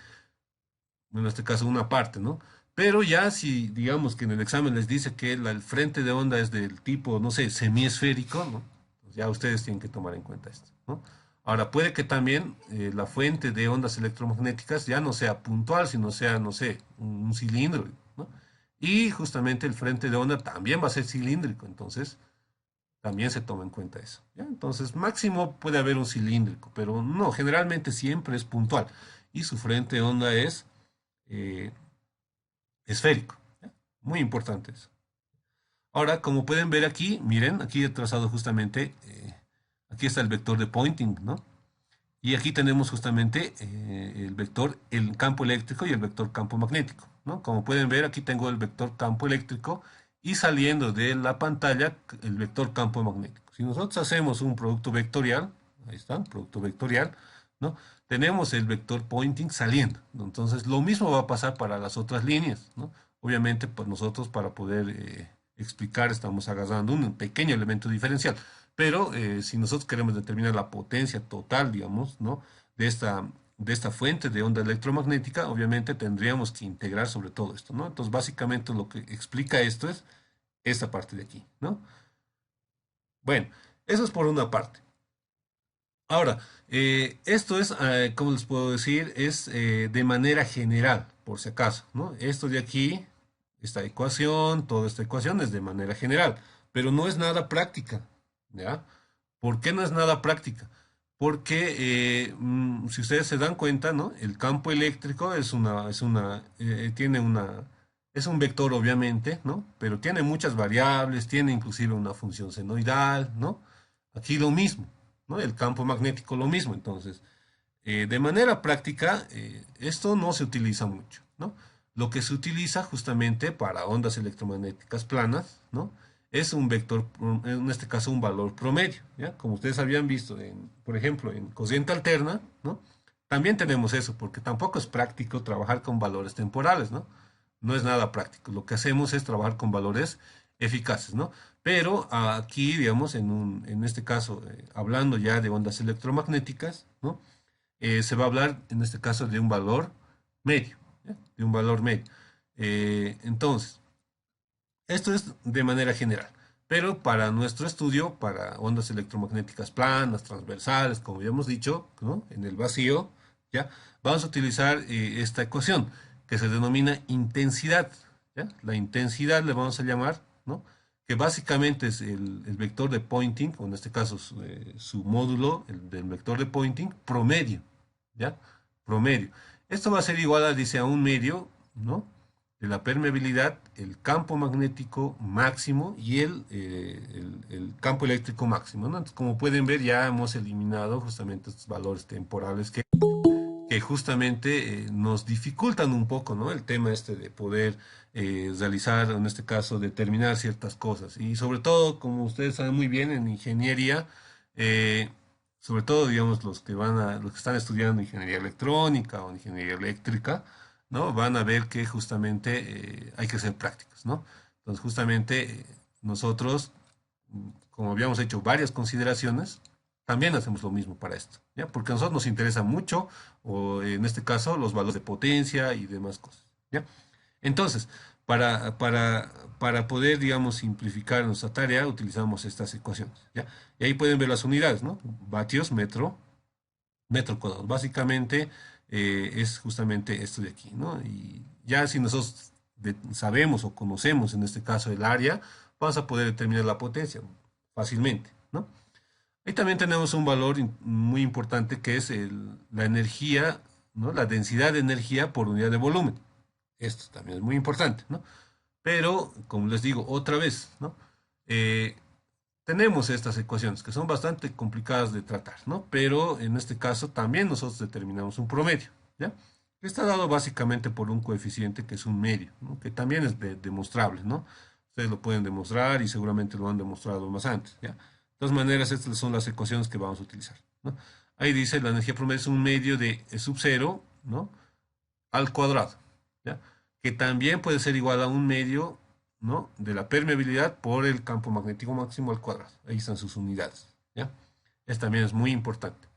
Bueno, en este caso una parte, ¿no? Pero ya si, digamos que en el examen les dice que el frente de onda es del tipo, no sé, semiesférico, ¿no? Pues ya ustedes tienen que tomar en cuenta esto, ¿no? Ahora, puede que también la fuente de ondas electromagnéticas ya no sea puntual, sino sea, no sé, un cilindro, ¿no? Y justamente el frente de onda también va a ser cilíndrico, entonces también se toma en cuenta eso, ¿ya? Entonces, máximo puede haber un cilíndrico, pero no, generalmente siempre es puntual. Y su frente de onda es eh, esférico, ¿ya? Muy importante eso. Ahora, como pueden ver aquí, miren, aquí he trazado justamente, aquí está el vector de Poynting, ¿no? Y aquí tenemos justamente el vector, el campo eléctrico y el vector campo magnético, ¿no? Como pueden ver, aquí tengo el vector campo eléctrico y saliendo de la pantalla el vector campo magnético. Si nosotros hacemos un producto vectorial, ahí está, producto vectorial, ¿no? Tenemos el vector Poynting saliendo, ¿no? Entonces, lo mismo va a pasar para las otras líneas, ¿no? Obviamente, pues nosotros para poder explicar estamos agarrando un pequeño elemento diferencial. Pero si nosotros queremos determinar la potencia total, digamos, ¿no? De esta fuente de onda electromagnética, obviamente tendríamos que integrar sobre todo esto, ¿no? Entonces, básicamente lo que explica esto es esta parte de aquí, ¿no? Bueno, eso es por una parte. Ahora, esto es, ¿cómo les puedo decir? Es de manera general, por si acaso, ¿no? Esto de aquí, esta ecuación, toda esta ecuación es de manera general, pero no es nada práctica, ¿ya? ¿Por qué no es nada práctica? Porque si ustedes se dan cuenta, ¿no? El campo eléctrico tiene es un vector obviamente, ¿no? Pero tiene muchas variables, tiene inclusive una función senoidal, ¿no? Aquí lo mismo, ¿no? El campo magnético lo mismo. Entonces, de manera práctica, esto no se utiliza mucho, ¿no? Lo que se utiliza justamente para ondas electromagnéticas planas, ¿no? Es un vector, en este caso un valor promedio, ¿ya? Como ustedes habían visto, por ejemplo, en corriente alterna, ¿no? También tenemos eso, porque tampoco es práctico trabajar con valores temporales, ¿no? No es nada práctico. Lo que hacemos es trabajar con valores eficaces, ¿no? Pero aquí, digamos, en este caso, hablando ya de ondas electromagnéticas, ¿no? Se va a hablar, en este caso, de un valor medio, ¿ya? De un valor medio. Entonces, esto es de manera general, pero para nuestro estudio, para ondas electromagnéticas planas, transversales, como ya hemos dicho, ¿no? En el vacío, ¿ya? Vamos a utilizar esta ecuación que se denomina intensidad, ¿ya? La intensidad le vamos a llamar, ¿no? Que básicamente es el vector de Poynting, o en este caso su módulo el del vector de Poynting, promedio, ¿ya? Promedio. Esto va a ser igual a, dice, a un medio, ¿no? De la permeabilidad, el campo magnético máximo y el campo eléctrico máximo, ¿no? Entonces, como pueden ver, ya hemos eliminado justamente estos valores temporales que justamente nos dificultan un poco, ¿no? El tema este de poder realizar, en este caso, determinar ciertas cosas. Y sobre todo, como ustedes saben muy bien, en ingeniería, eh, sobre todo, digamos, los que están estudiando ingeniería electrónica o ingeniería eléctrica, ¿no? Van a ver que justamente hay que ser prácticos, ¿no? Entonces, justamente nosotros, como habíamos hecho varias consideraciones, también hacemos lo mismo para esto, ¿ya? Porque a nosotros nos interesa mucho, o en este caso, los valores de potencia y demás cosas, ¿ya? Entonces, para poder, digamos, simplificar nuestra tarea, utilizamos estas ecuaciones, ¿ya? Y ahí pueden ver las unidades, ¿no? Vatios, metro cuadrado. Básicamente es justamente esto de aquí, ¿no? Y ya si nosotros sabemos o conocemos, en este caso, el área, vamos a poder determinar la potencia fácilmente, ¿no? Ahí también tenemos un valor muy importante que es la energía, ¿no? La densidad de energía por unidad de volumen. Esto también es muy importante, ¿no? Pero, como les digo, otra vez, ¿no? Eh, tenemos estas ecuaciones que son bastante complicadas de tratar, ¿no? Pero en este caso también nosotros determinamos un promedio, ¿ya? Que está dado básicamente por un coeficiente que es un medio, ¿no? Que también es demostrable, ¿no? Ustedes lo pueden demostrar y seguramente lo han demostrado más antes, ¿ya? De todas maneras, estas son las ecuaciones que vamos a utilizar, ¿no? Ahí dice la energía promedio es un medio de E sub 0, ¿no? Al cuadrado, ¿ya? Que también puede ser igual a un medio, ¿no? De la permeabilidad por el campo magnético máximo al cuadrado. Ahí están sus unidades, ¿ya? Esto también es muy importante.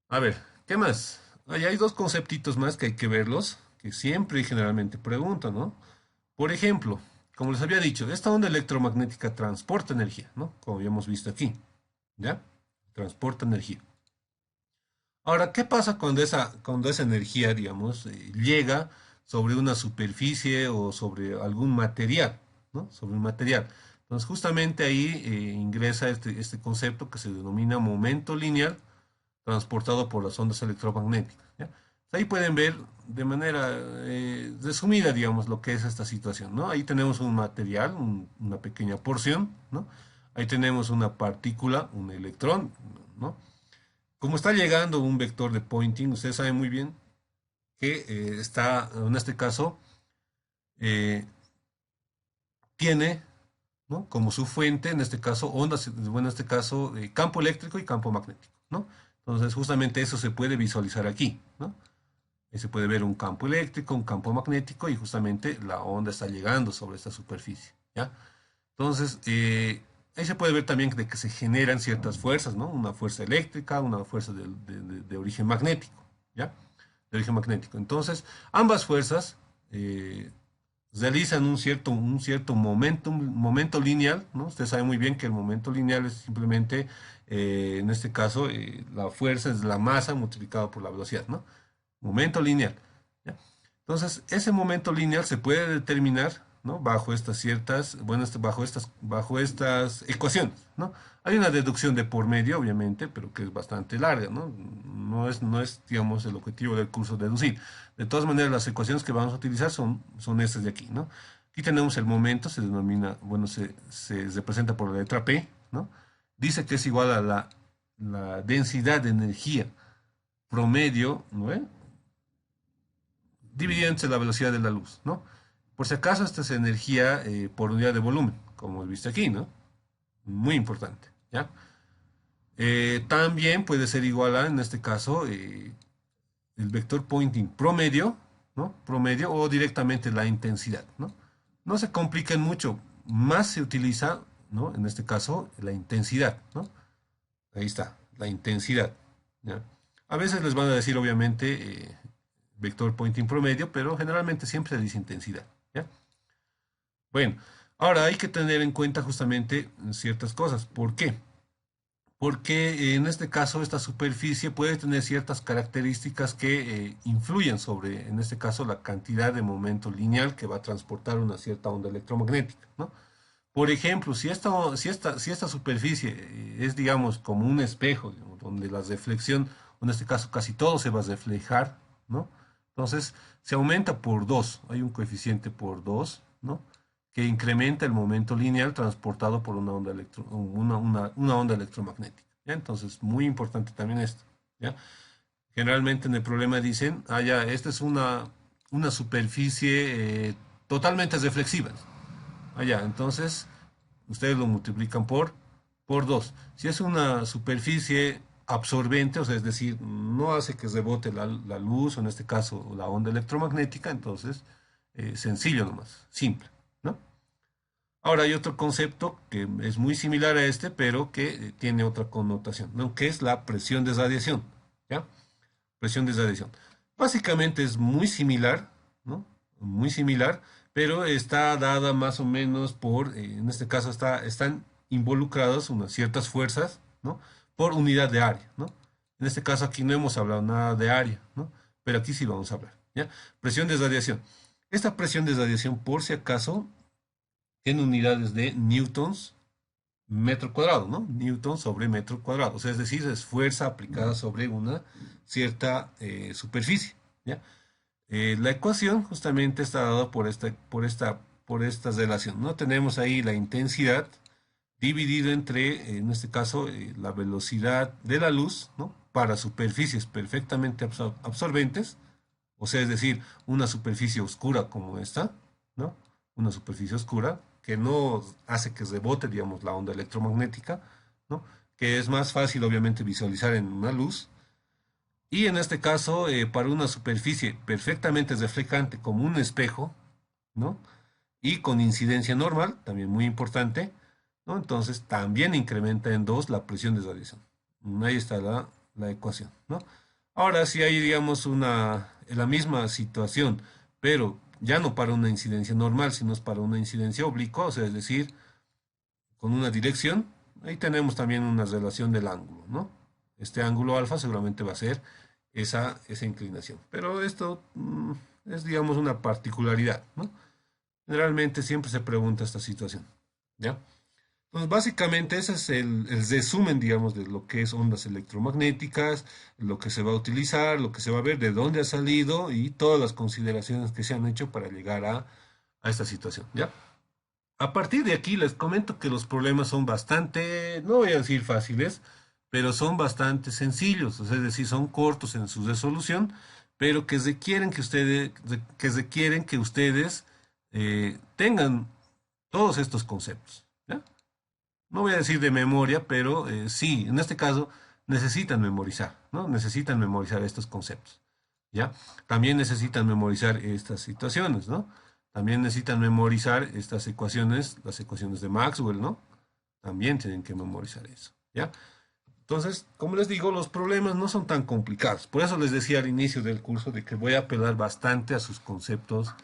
A ver, ¿qué más? Ahí hay dos conceptitos más que hay que verlos, que siempre y generalmente preguntan, ¿no? Por ejemplo, como les había dicho, esta onda electromagnética transporta energía, ¿no? Como habíamos visto aquí, ¿ya? Transporta energía. Ahora, ¿qué pasa cuando esa energía, digamos, llega sobre una superficie o sobre algún material, ¿no? Sobre un material. Entonces, justamente ahí ingresa este concepto que se denomina momento lineal transportado por las ondas electromagnéticas, ¿ya? Ahí pueden ver de manera resumida, digamos, lo que es esta situación, ¿no? Ahí tenemos un material, una pequeña porción, ¿no? Ahí tenemos una partícula, un electrón, ¿no? Como está llegando un vector de Poynting, ustedes saben muy bien que está, en este caso, eh, tiene, ¿no?, como su fuente, en este caso, ondas, bueno, en este caso, campo eléctrico y campo magnético, ¿no? Entonces, justamente eso se puede visualizar aquí, ¿no? Ahí se puede ver un campo eléctrico, un campo magnético y justamente la onda está llegando sobre esta superficie, ¿ya? Entonces, ahí se puede ver también de que se generan ciertas fuerzas, ¿no? Una fuerza eléctrica, una fuerza de origen magnético, ¿ya? De origen magnético. Entonces, ambas fuerzas realizan un cierto momento lineal, ¿no? Usted sabe muy bien que el momento lineal es simplemente, en este caso, la fuerza es la masa multiplicada por la velocidad, ¿no? Momento lineal, ¿ya? Entonces, ese momento lineal se puede determinar, ¿no?, bajo estas ciertas, bueno, bajo estas ecuaciones, ¿no? Hay una deducción de por medio, obviamente, pero que es bastante larga, ¿no? No es, digamos, el objetivo del curso deducir. De todas maneras, las ecuaciones que vamos a utilizar son estas de aquí, ¿no? Aquí tenemos el momento, se denomina, bueno, se representa por la letra P, ¿no? Dice que es igual a la densidad de energía promedio, ¿no?, dividida entre la velocidad de la luz, ¿no? Por si acaso, esta es energía por unidad de volumen, como viste aquí, ¿no? Muy importante, ¿ya? También puede ser igual a, en este caso, el vector Poynting promedio, ¿no? Promedio o directamente la intensidad, ¿no? No se compliquen mucho, más se utiliza, ¿no?, en este caso, la intensidad, ¿no? Ahí está, la intensidad, ¿ya? A veces les van a decir, obviamente, vector Poynting promedio, pero generalmente siempre se dice intensidad, ¿ya? Bueno, ahora hay que tener en cuenta justamente ciertas cosas. ¿Por qué? Porque en este caso esta superficie puede tener ciertas características que influyen sobre, en este caso, la cantidad de momento lineal que va a transportar una cierta onda electromagnética, ¿no? Por ejemplo, si esta superficie es, digamos, como un espejo, digamos, donde la reflexión, en este caso casi todo se va a reflejar, ¿no? Entonces se aumenta por 2, hay un coeficiente por 2, ¿no?, que incrementa el momento lineal transportado por una onda electromagnética, ¿ya? Entonces, muy importante también esto, ¿ya? Generalmente en el problema dicen, ya, esta es una superficie totalmente reflexiva. Ya, entonces ustedes lo multiplican por 2. Si es una superficie absorbente, o sea, es decir, no hace que rebote la luz, o en este caso la onda electromagnética, entonces, sencillo nomás, simple, ¿no? Ahora hay otro concepto que es muy similar a este, pero que tiene otra connotación, ¿no?, que es la presión de radiación, ¿ya? Presión de radiación. Básicamente es muy similar, ¿no? Muy similar, pero está dada más o menos por, en este caso están involucradas unas ciertas fuerzas, ¿no?, por unidad de área, ¿no? En este caso aquí no hemos hablado nada de área, ¿no? Pero aquí sí vamos a hablar, ¿ya? Presión de radiación. Esta presión de radiación, por si acaso, tiene unidades de newtons metro cuadrado, ¿no? Newton sobre metro cuadrado. O sea, es decir, es fuerza aplicada sobre una cierta superficie, ¿ya? La ecuación justamente está dada por esta relación, ¿no? Tenemos ahí la intensidad dividido entre, en este caso, la velocidad de la luz, ¿no?, para superficies perfectamente absorbentes, o sea, es decir, una superficie oscura como esta, ¿no? Una superficie oscura que no hace que rebote, digamos, la onda electromagnética, ¿no? Que es más fácil, obviamente, visualizar en una luz. Y en este caso, para una superficie perfectamente reflectante como un espejo, ¿no?, y con incidencia normal, también muy importante, ¿no? Entonces también incrementa en 2 la presión de radiación. Ahí está la ecuación, ¿no? Ahora, si hay, digamos, la misma situación, pero ya no para una incidencia normal, sino es para una incidencia oblicua, o sea, es decir, con una dirección, ahí tenemos también una relación del ángulo, ¿no? Este ángulo alfa seguramente va a ser esa inclinación. Pero esto es, digamos, una particularidad, ¿no? Generalmente siempre se pregunta esta situación, ¿ya? Entonces, básicamente ese es el resumen, digamos, de lo que es ondas electromagnéticas, lo que se va a utilizar, lo que se va a ver, de dónde ha salido y todas las consideraciones que se han hecho para llegar a esta situación, ¿ya? A partir de aquí les comento que los problemas son bastante, no voy a decir fáciles, pero son bastante sencillos, o sea, es decir, son cortos en su resolución, pero que requieren que ustedes tengan todos estos conceptos, ¿ya? No voy a decir de memoria, pero sí, en este caso necesitan memorizar, ¿no? Necesitan memorizar estos conceptos, ¿ya? También necesitan memorizar estas situaciones, ¿no? También necesitan memorizar estas ecuaciones, las ecuaciones de Maxwell, ¿no? También tienen que memorizar eso, ¿ya? Entonces, como les digo, los problemas no son tan complicados. Por eso les decía al inicio del curso de que voy a apelar bastante a sus conceptos,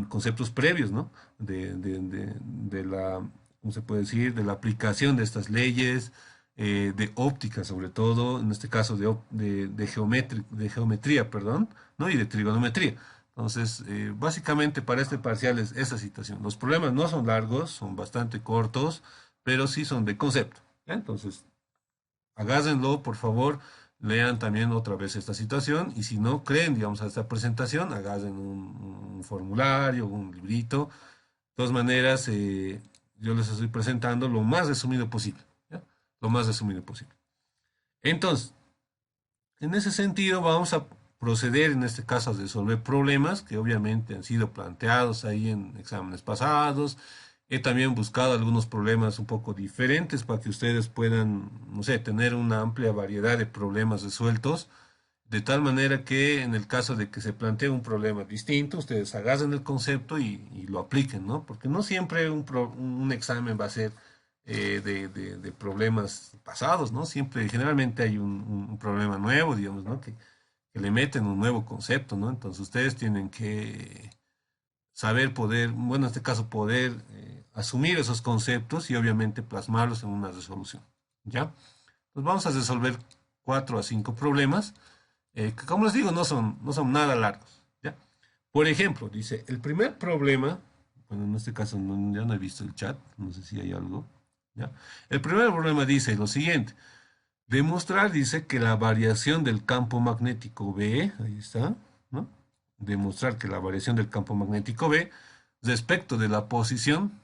conceptos previos, ¿no? De la, ¿cómo se puede decir? De la aplicación de estas leyes, de óptica sobre todo, en este caso de geometría, perdón, ¿no? Y de trigonometría. Entonces, básicamente para este parcial es esa situación. Los problemas no son largos, son bastante cortos, pero sí son de concepto. ¿Ya? Entonces, agárrenlo, por favor, lean también otra vez esta situación y si no creen, digamos, a esta presentación, agarren un formulario, un librito. De todas maneras, yo les estoy presentando lo más resumido posible, ¿ya? Lo más resumido posible. Entonces, en ese sentido, vamos a proceder en este caso a resolver problemas que obviamente han sido planteados ahí en exámenes pasados. He también buscado algunos problemas un poco diferentes para que ustedes puedan, no sé, tener una amplia variedad de problemas resueltos, de tal manera que en el caso de que se plantee un problema distinto, ustedes agarren el concepto y lo apliquen, ¿no? Porque no siempre un examen va a ser de problemas pasados, ¿no? Siempre, generalmente hay un problema nuevo, digamos, ¿no? Que le meten un nuevo concepto, ¿no? Entonces ustedes tienen que saber poder, bueno, en este caso poder asumir esos conceptos y obviamente plasmarlos en una resolución, ¿ya? Pues vamos a resolver 4 a 5 problemas que como les digo no son nada largos, ¿ya? Por ejemplo, dice, el primer problema, bueno, en este caso ya no he visto el chat, no sé si hay algo, ¿ya? El primer problema dice lo siguiente, demostrar, dice, que la variación del campo magnético B, ahí está, ¿no? Demostrar que la variación del campo magnético B respecto de la posición,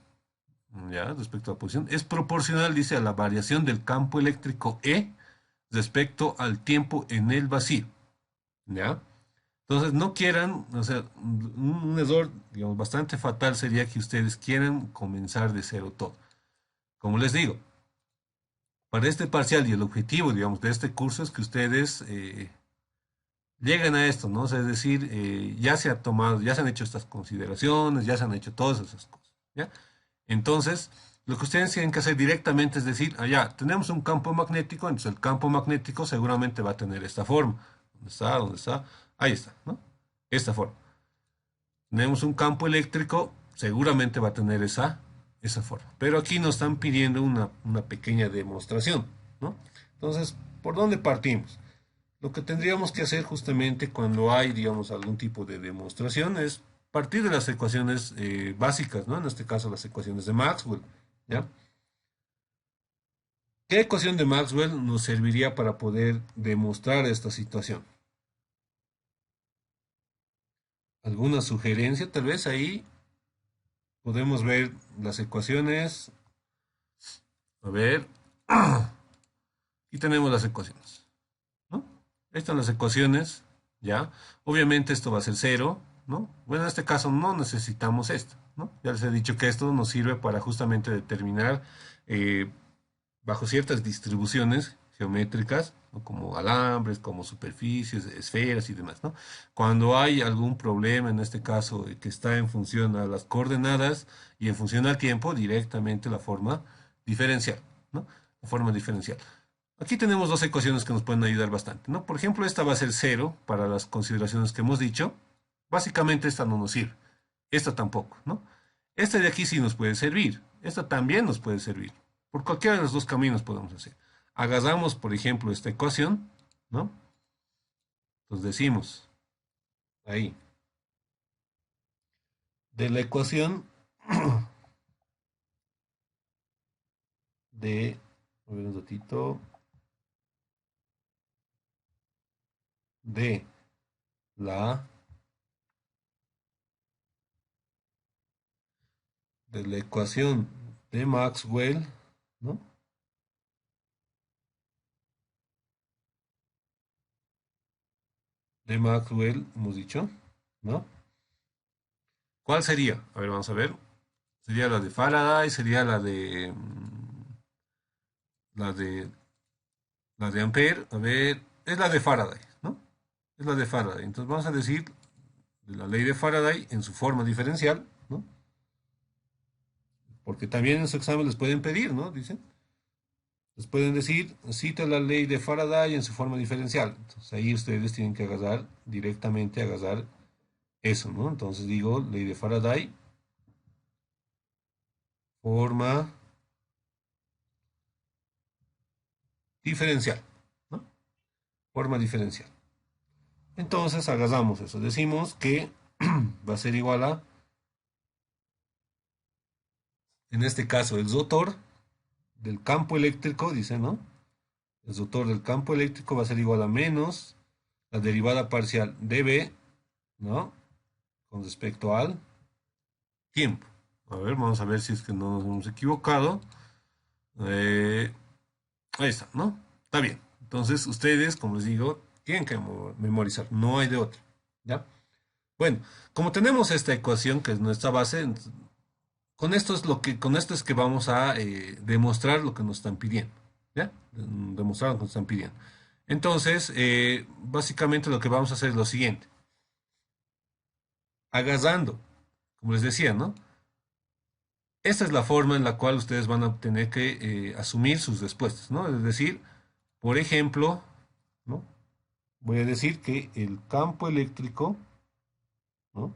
ya, respecto a la posición, es proporcional, dice, a la variación del campo eléctrico E respecto al tiempo en el vacío, ¿ya? Entonces, no quieran, o sea, un error, digamos, bastante fatal sería que ustedes quieran comenzar de cero todo. Como les digo, para este parcial y el objetivo, digamos, de este curso es que ustedes lleguen a esto, ¿no? O sea, es decir, ya se ha tomado, ya se han hecho estas consideraciones, ya se han hecho todas esas cosas, ¿ya? Entonces, lo que ustedes tienen que hacer directamente es decir, allá, tenemos un campo magnético, entonces el campo magnético seguramente va a tener esta forma. ¿Dónde está? ¿Dónde está? Ahí está, ¿no? Esta forma. Tenemos un campo eléctrico, seguramente va a tener esa forma. Pero aquí nos están pidiendo una pequeña demostración, ¿no? Entonces, ¿por dónde partimos? Lo que tendríamos que hacer justamente cuando hay, digamos, algún tipo de demostración es partir de las ecuaciones básicas, ¿no? En este caso, las ecuaciones de Maxwell, ¿ya? ¿Qué ecuación de Maxwell nos serviría para poder demostrar esta situación? ¿Alguna sugerencia? Tal vez ahí podemos ver las ecuaciones. A ver, y tenemos las ecuaciones, ¿no? Ahí están las ecuaciones, ¿ya? Obviamente esto va a ser cero, ¿no? Bueno, en este caso no necesitamos esto, ¿no? Ya les he dicho que esto nos sirve para justamente determinar eh, bajo ciertas distribuciones geométricas, ¿no? Como alambres, como superficies, esferas y demás, ¿no? Cuando hay algún problema, en este caso, que está en función a las coordenadas y en función al tiempo, directamente la forma diferencial, ¿no? La forma diferencial. Aquí tenemos dos ecuaciones que nos pueden ayudar bastante, ¿no? Por ejemplo, esta va a ser cero para las consideraciones que hemos dicho. Básicamente esta no nos sirve. Esta tampoco, ¿no? Esta de aquí sí nos puede servir. Esta también nos puede servir. Por cualquiera de los dos caminos podemos hacer. Agarramos, por ejemplo, esta ecuación, ¿no? Entonces decimos, ahí, de la ecuación de, a ver un ratito, de la de la ecuación de Maxwell, ¿no? De Maxwell, hemos dicho, ¿no? ¿Cuál sería? A ver, vamos a ver. Sería la de Faraday, sería la de la de Ampere. A ver, es la de Faraday, ¿no? Es la de Faraday. Entonces vamos a decir de la ley de Faraday en su forma diferencial, ¿no? Porque también en su examen les pueden pedir, ¿no? Dicen. Les pueden decir, cita la ley de Faraday en su forma diferencial. Entonces ahí ustedes tienen que agarrar directamente, agarrar eso, ¿no? Entonces digo, ley de Faraday, forma diferencial, ¿no? Forma diferencial. Entonces agarramos eso. Decimos que va a ser igual a, en este caso, el rotor del campo eléctrico, dice, ¿no? El rotor del campo eléctrico va a ser igual a menos la derivada parcial de B, ¿no? Con respecto al tiempo. A ver, vamos a ver si es que no nos hemos equivocado. Eh, Ahí está, ¿no? Está bien. Entonces, ustedes, como les digo, tienen que memorizar, no hay de otra, ¿ya? Bueno, como tenemos esta ecuación que es nuestra base, con esto es con esto es que vamos a demostrar lo que nos están pidiendo, ¿ya? Demostrar lo que nos están pidiendo. Entonces, básicamente lo que vamos a hacer es lo siguiente. Agarrando, como les decía, ¿no? Esta es la forma en la cual ustedes van a tener que asumir sus respuestas, ¿no? Es decir, por ejemplo, ¿no? Voy a decir que el campo eléctrico, ¿no?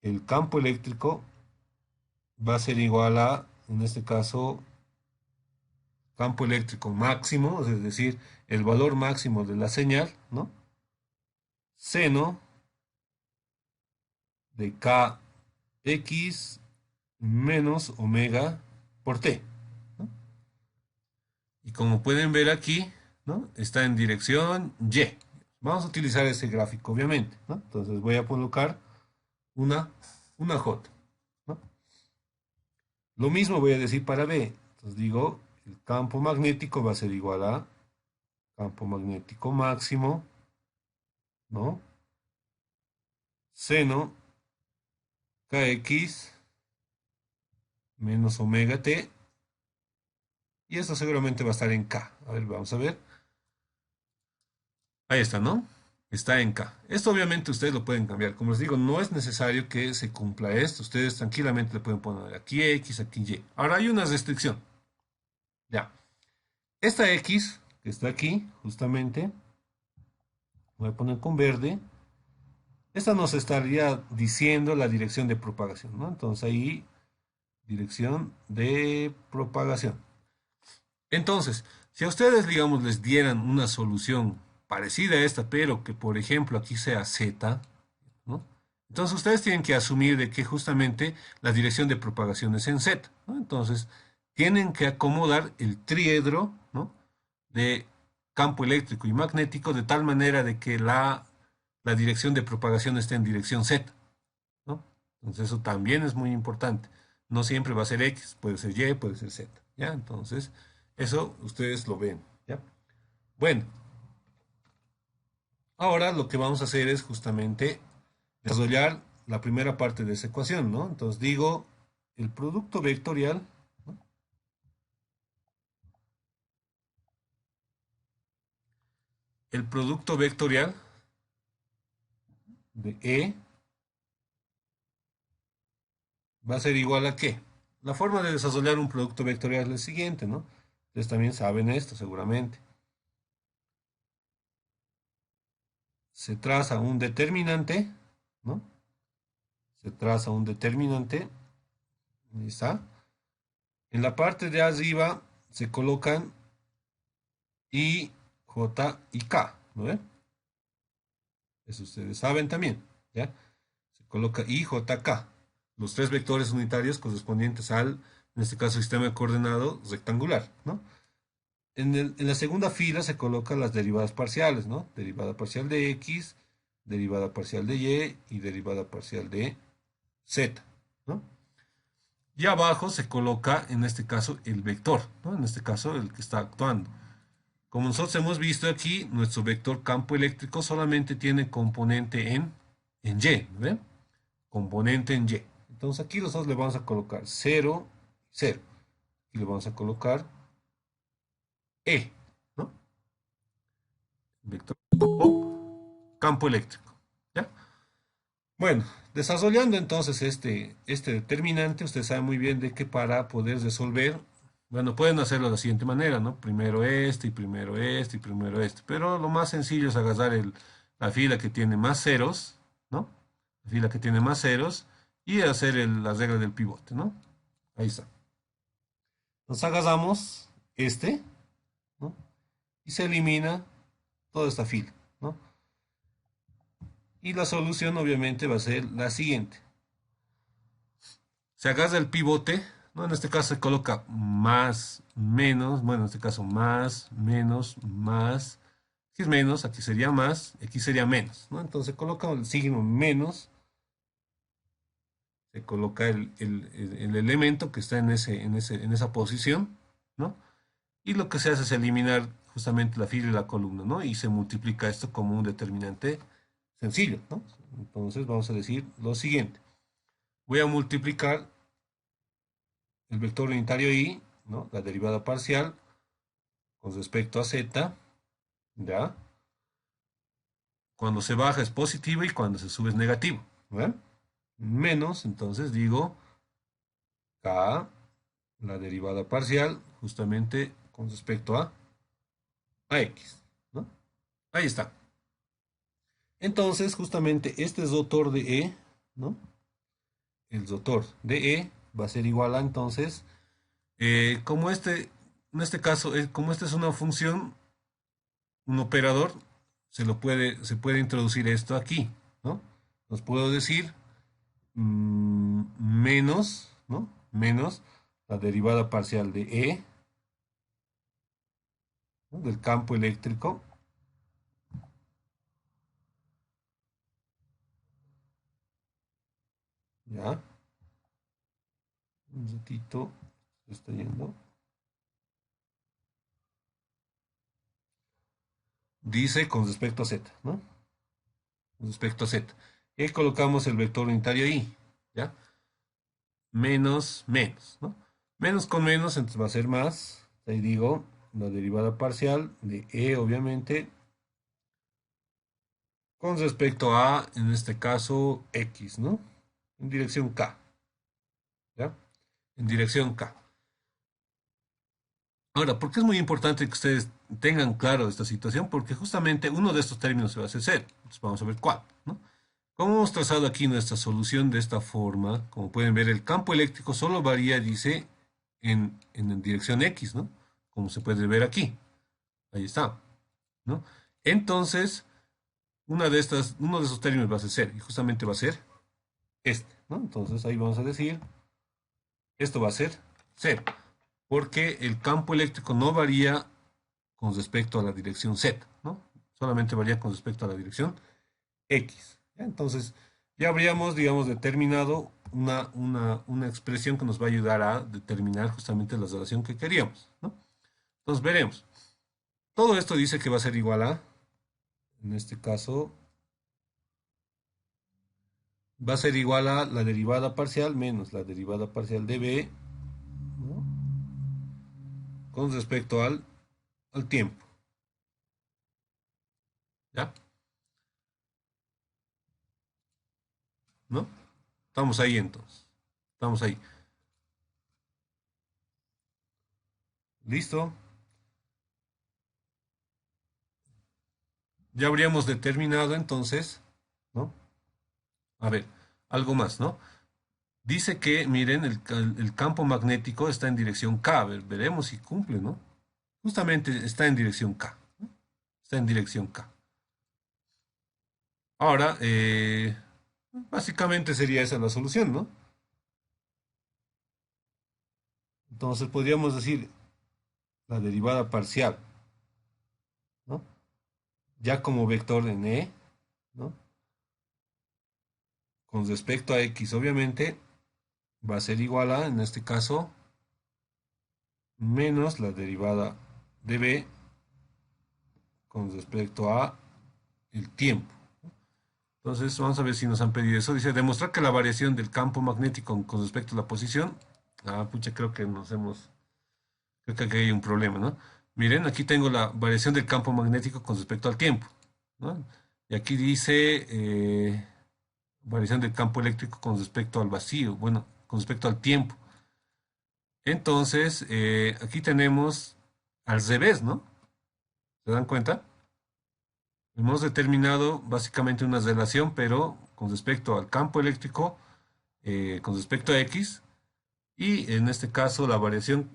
El campo eléctrico va a ser igual a, en este caso, campo eléctrico máximo, es decir, el valor máximo de la señal, ¿no? Seno de kx menos omega por t, ¿no? Y como pueden ver aquí, ¿no? Está en dirección y. Vamos a utilizar ese gráfico, obviamente, ¿no? Entonces voy a colocar una, una J, ¿no? Lo mismo voy a decir para B. Entonces digo, el campo magnético va a ser igual a campo magnético máximo, ¿no? Seno kx menos omega t. Y esto seguramente va a estar en K. A ver, vamos a ver. Ahí está, ¿no? Está en K. Esto obviamente ustedes lo pueden cambiar. Como les digo, no es necesario que se cumpla esto. Ustedes tranquilamente le pueden poner aquí X, aquí Y. Ahora hay una restricción. Ya. Esta X que está aquí, justamente, voy a poner con verde. Esta nos estaría diciendo la dirección de propagación, ¿no? Entonces ahí, dirección de propagación. Entonces, si a ustedes, digamos, les dieran una solución parecida a esta, pero que, por ejemplo, aquí sea Z, ¿no? Entonces ustedes tienen que asumir de que justamente la dirección de propagación es en Z, ¿no? Entonces, tienen que acomodar el triedro, ¿no? De campo eléctrico y magnético de tal manera de que la dirección de propagación esté en dirección Z, ¿no? Entonces eso también es muy importante. No siempre va a ser X, puede ser Y, puede ser Z, ¿ya? Entonces, eso ustedes lo ven, ¿ya? Bueno, ahora lo que vamos a hacer es justamente desarrollar la primera parte de esa ecuación, ¿no? Entonces digo, el producto vectorial, ¿no? El producto vectorial de E va a ser igual a ¿qué? La forma de desarrollar un producto vectorial es la siguiente, ¿no? Ustedes también saben esto seguramente. Se traza un determinante, ¿no? Se traza un determinante, ahí está. En la parte de arriba se colocan I, J y K, ¿no ven? Eso ustedes saben también, ¿ya? Se coloca I, J, K, los tres vectores unitarios correspondientes al, en este caso, sistema de coordenado rectangular, ¿no? En la segunda fila se colocan las derivadas parciales, ¿no? Derivada parcial de X, derivada parcial de Y y derivada parcial de Z, ¿no? Y abajo se coloca, en este caso, el vector, ¿no? En este caso, el que está actuando. Como nosotros hemos visto aquí, nuestro vector campo eléctrico solamente tiene componente en Y, ¿ven? Componente en Y. Entonces aquí nosotros le vamos a colocar 0, 0. Y le vamos a colocar E, ¿no? Vector campo eléctrico, ¿ya? Bueno, desarrollando entonces este determinante, usted sabe muy bien de que para poder resolver, bueno, pueden hacerlo de la siguiente manera, ¿no? Primero este, y primero este, y primero este. Pero lo más sencillo es agarrar la fila que tiene más ceros, ¿no? La fila que tiene más ceros y hacer la regla del pivote, ¿no? Ahí está. Nos agarramos este, ¿no? Y se elimina toda esta fila, ¿no? Y la solución obviamente va a ser la siguiente. Se agarra el pivote, ¿no? En este caso se coloca más, menos, bueno, en este caso más, menos, más. Aquí es menos, aquí sería más, aquí sería menos, ¿no? Entonces se coloca el signo menos, se coloca el elemento que está en esa posición, ¿no? Y lo que se hace es eliminar justamente la fila y la columna, ¿no? Y se multiplica esto como un determinante sencillo, ¿no? Entonces vamos a decir lo siguiente. Voy a multiplicar el vector unitario y, ¿no? La derivada parcial con respecto a z, ¿ya? Cuando se baja es positivo y cuando se sube es negativo, ¿verdad? Menos, entonces digo k, la derivada parcial, justamente con respecto a x, ¿no? Ahí está. Entonces, justamente este es rotor de E, ¿no? El rotor de E va a ser igual a, entonces, como en este caso, como esta es una función, un operador, se puede introducir esto aquí, ¿no? Nos puedo decir menos, ¿no? Menos la derivada parcial de E, ¿no? Del campo eléctrico, ¿ya? Un ratito, se está yendo. Dice con respecto a Z, ¿no? Con respecto a Z. Y ahí colocamos el vector unitario I, ¿ya? Menos, menos, ¿no? Menos con menos, entonces va a ser más. Ahí digo, la derivada parcial de E, obviamente, con respecto a, en este caso, X, ¿no? En dirección K, ¿ya? En dirección K. Ahora, ¿por qué es muy importante que ustedes tengan claro esta situación? Porque justamente uno de estos términos se va a hacer cero. Entonces vamos a ver cuál, ¿no? Como hemos trazado aquí nuestra solución de esta forma, como pueden ver, el campo eléctrico solo varía, dice, en dirección X, ¿no? Como se puede ver aquí. Ahí está, ¿no? Entonces, uno de esos términos va a ser cero, y justamente va a ser este, ¿no? Entonces ahí vamos a decir, esto va a ser cero, porque el campo eléctrico no varía con respecto a la dirección Z, ¿no? Solamente varía con respecto a la dirección X. ¿Ya? Entonces, ya habríamos, digamos, determinado una expresión que nos va a ayudar a determinar justamente la relación que queríamos, ¿no? Entonces, veremos. Todo esto dice que va a ser igual a, en este caso, va a ser igual a la derivada parcial menos la derivada parcial de B, ¿no? Con respecto al tiempo, ¿ya? ¿No? Estamos ahí entonces. Estamos ahí. ¿Listo? Ya habríamos determinado entonces, ¿no? A ver, algo más, ¿no? Dice que, miren, el campo magnético está en dirección K. A ver, veremos si cumple, ¿no? Justamente está en dirección K, ¿no? Está en dirección K. Ahora, básicamente sería esa la solución, ¿no? Entonces podríamos decir la derivada parcial, ¿no? Ya como vector en E, ¿no? Con respecto a X, obviamente, va a ser igual a, en este caso, menos la derivada de b con respecto a el tiempo. Entonces, vamos a ver si nos han pedido eso. Dice, demostrar que la variación del campo magnético con respecto a la posición. Ah, pucha, creo que aquí hay un problema, ¿no? Miren, aquí tengo la variación del campo magnético con respecto al tiempo, ¿no? Y aquí dice variación del campo eléctrico con respecto al vacío, bueno, con respecto al tiempo. Entonces, aquí tenemos al revés, ¿no? ¿Se dan cuenta? Hemos determinado básicamente una relación, pero con respecto al campo eléctrico, con respecto a X, y en este caso la variación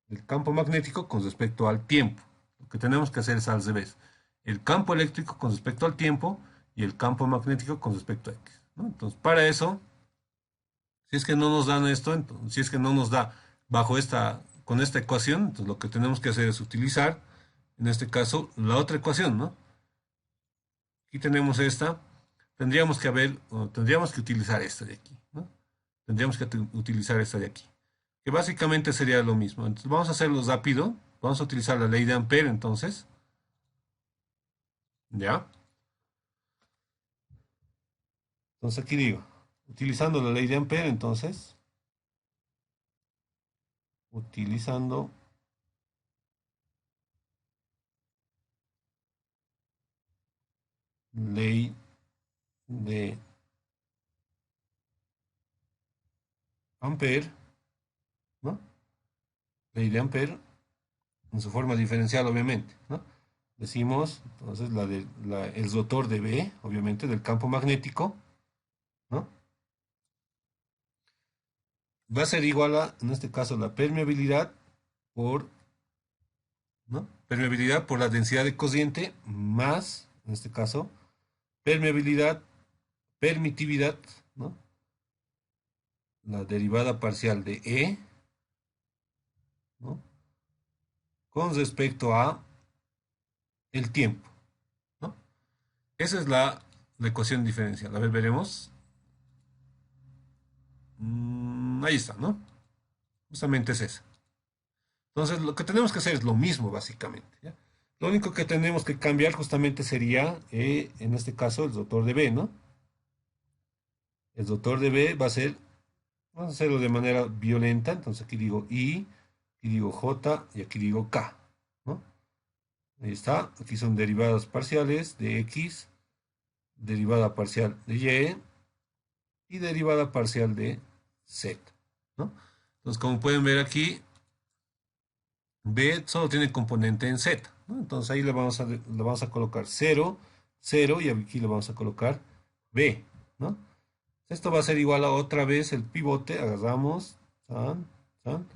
del campo magnético con respecto al tiempo. Lo que tenemos que hacer es al revés. El campo eléctrico con respecto al tiempo y el campo magnético con respecto a X, ¿no? Entonces, para eso, si es que no nos dan esto, entonces, si es que no nos da con esta ecuación, entonces lo que tenemos que hacer es utilizar, en este caso, la otra ecuación, ¿no? Aquí tenemos esta, tendríamos que utilizar esta de aquí, ¿no? Tendríamos que utilizar esta de aquí, que básicamente sería lo mismo. Entonces vamos a hacerlo rápido, vamos a utilizar la ley de Ampere entonces, ¿ya? Entonces aquí digo, utilizando la ley de Ampere entonces, utilizando ley de Ampere, ¿no? Ley de Ampere en su forma diferencial, obviamente, ¿no? Decimos, entonces, el rotor de B, obviamente, del campo magnético, ¿no? Va a ser igual a, en este caso, la permeabilidad por, ¿no? Permeabilidad por la densidad de cociente más, en este caso, permitividad, ¿no? La derivada parcial de E, ¿no? Con respecto a el tiempo, ¿no? Esa es la ecuación diferencial. A ver, veremos. Ahí está, ¿no? Justamente es esa. Entonces, lo que tenemos que hacer es lo mismo, básicamente, ¿ya? Lo único que tenemos que cambiar justamente sería, en este caso, el rotor de B, ¿no? El rotor de B vamos a hacerlo de manera violenta. Entonces, aquí digo I, aquí digo J y aquí digo K, ¿no? Ahí está. Aquí son derivadas parciales de X, derivada parcial de Y derivada parcial de Z, ¿no? Entonces, como pueden ver aquí, B solo tiene componente en Z, ¿no? Entonces ahí le vamos a colocar 0, 0 y aquí le vamos a colocar B, ¿no? Esto va a ser igual a otra vez el pivote, agarramos, tan, tan,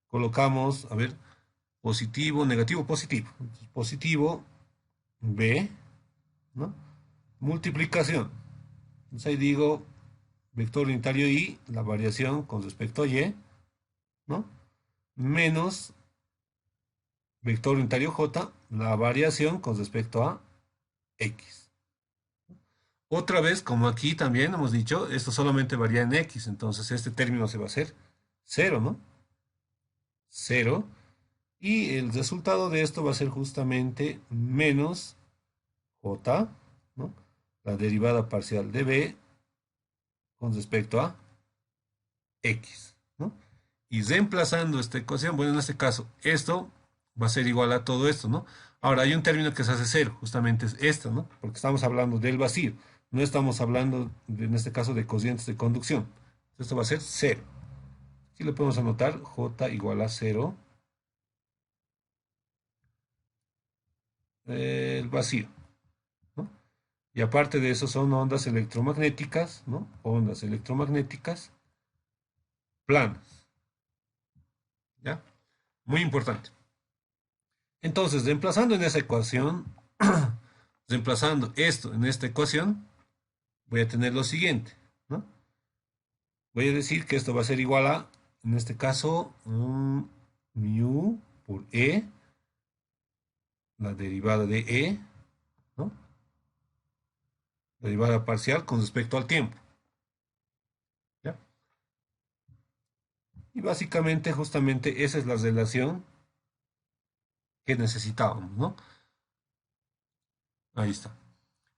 colocamos, a ver, positivo, negativo, positivo. Entonces, positivo, B, ¿no? Multiplicación. Entonces ahí digo, vector unitario Y, la variación con respecto a Y, ¿no? Menos vector unitario J, la variación con respecto a X. Otra vez, como aquí también hemos dicho, esto solamente varía en X, entonces este término se va a hacer 0, ¿no? 0. Y el resultado de esto va a ser justamente menos J, ¿no? La derivada parcial de B con respecto a X, ¿no? Y reemplazando esta ecuación, bueno, en este caso, esto va a ser igual a todo esto, ¿no? Ahora, hay un término que se hace cero, justamente es esto, ¿no? Porque estamos hablando del vacío, no estamos hablando, en este caso, de cocientes de conducción. Esto va a ser cero. Aquí le podemos anotar J igual a cero, el vacío, ¿no? Y aparte de eso son ondas electromagnéticas, ¿no? Ondas electromagnéticas planas, ¿ya? Muy importante. Entonces, reemplazando en esa ecuación, reemplazando esto en esta ecuación, voy a tener lo siguiente, ¿no? Voy a decir que esto va a ser igual a, en este caso, mu por E, la derivada de E, ¿no? Derivada parcial con respecto al tiempo, ¿ya? Y básicamente, justamente, esa es la relación que necesitábamos, ¿no? Ahí está.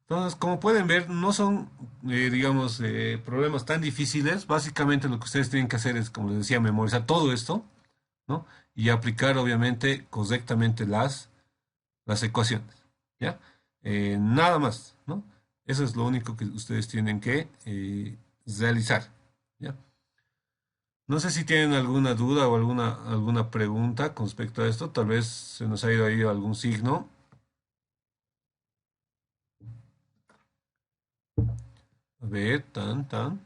Entonces, como pueden ver, no son, digamos, problemas tan difíciles. Básicamente lo que ustedes tienen que hacer es, como les decía, memorizar todo esto, ¿no? Y aplicar, obviamente, correctamente las ecuaciones, ¿ya? Nada más, ¿no? Eso es lo único que ustedes tienen que realizar, ¿ya? No sé si tienen alguna duda o alguna pregunta con respecto a esto. Tal vez se nos ha ido ahí algún signo. A ver, tan.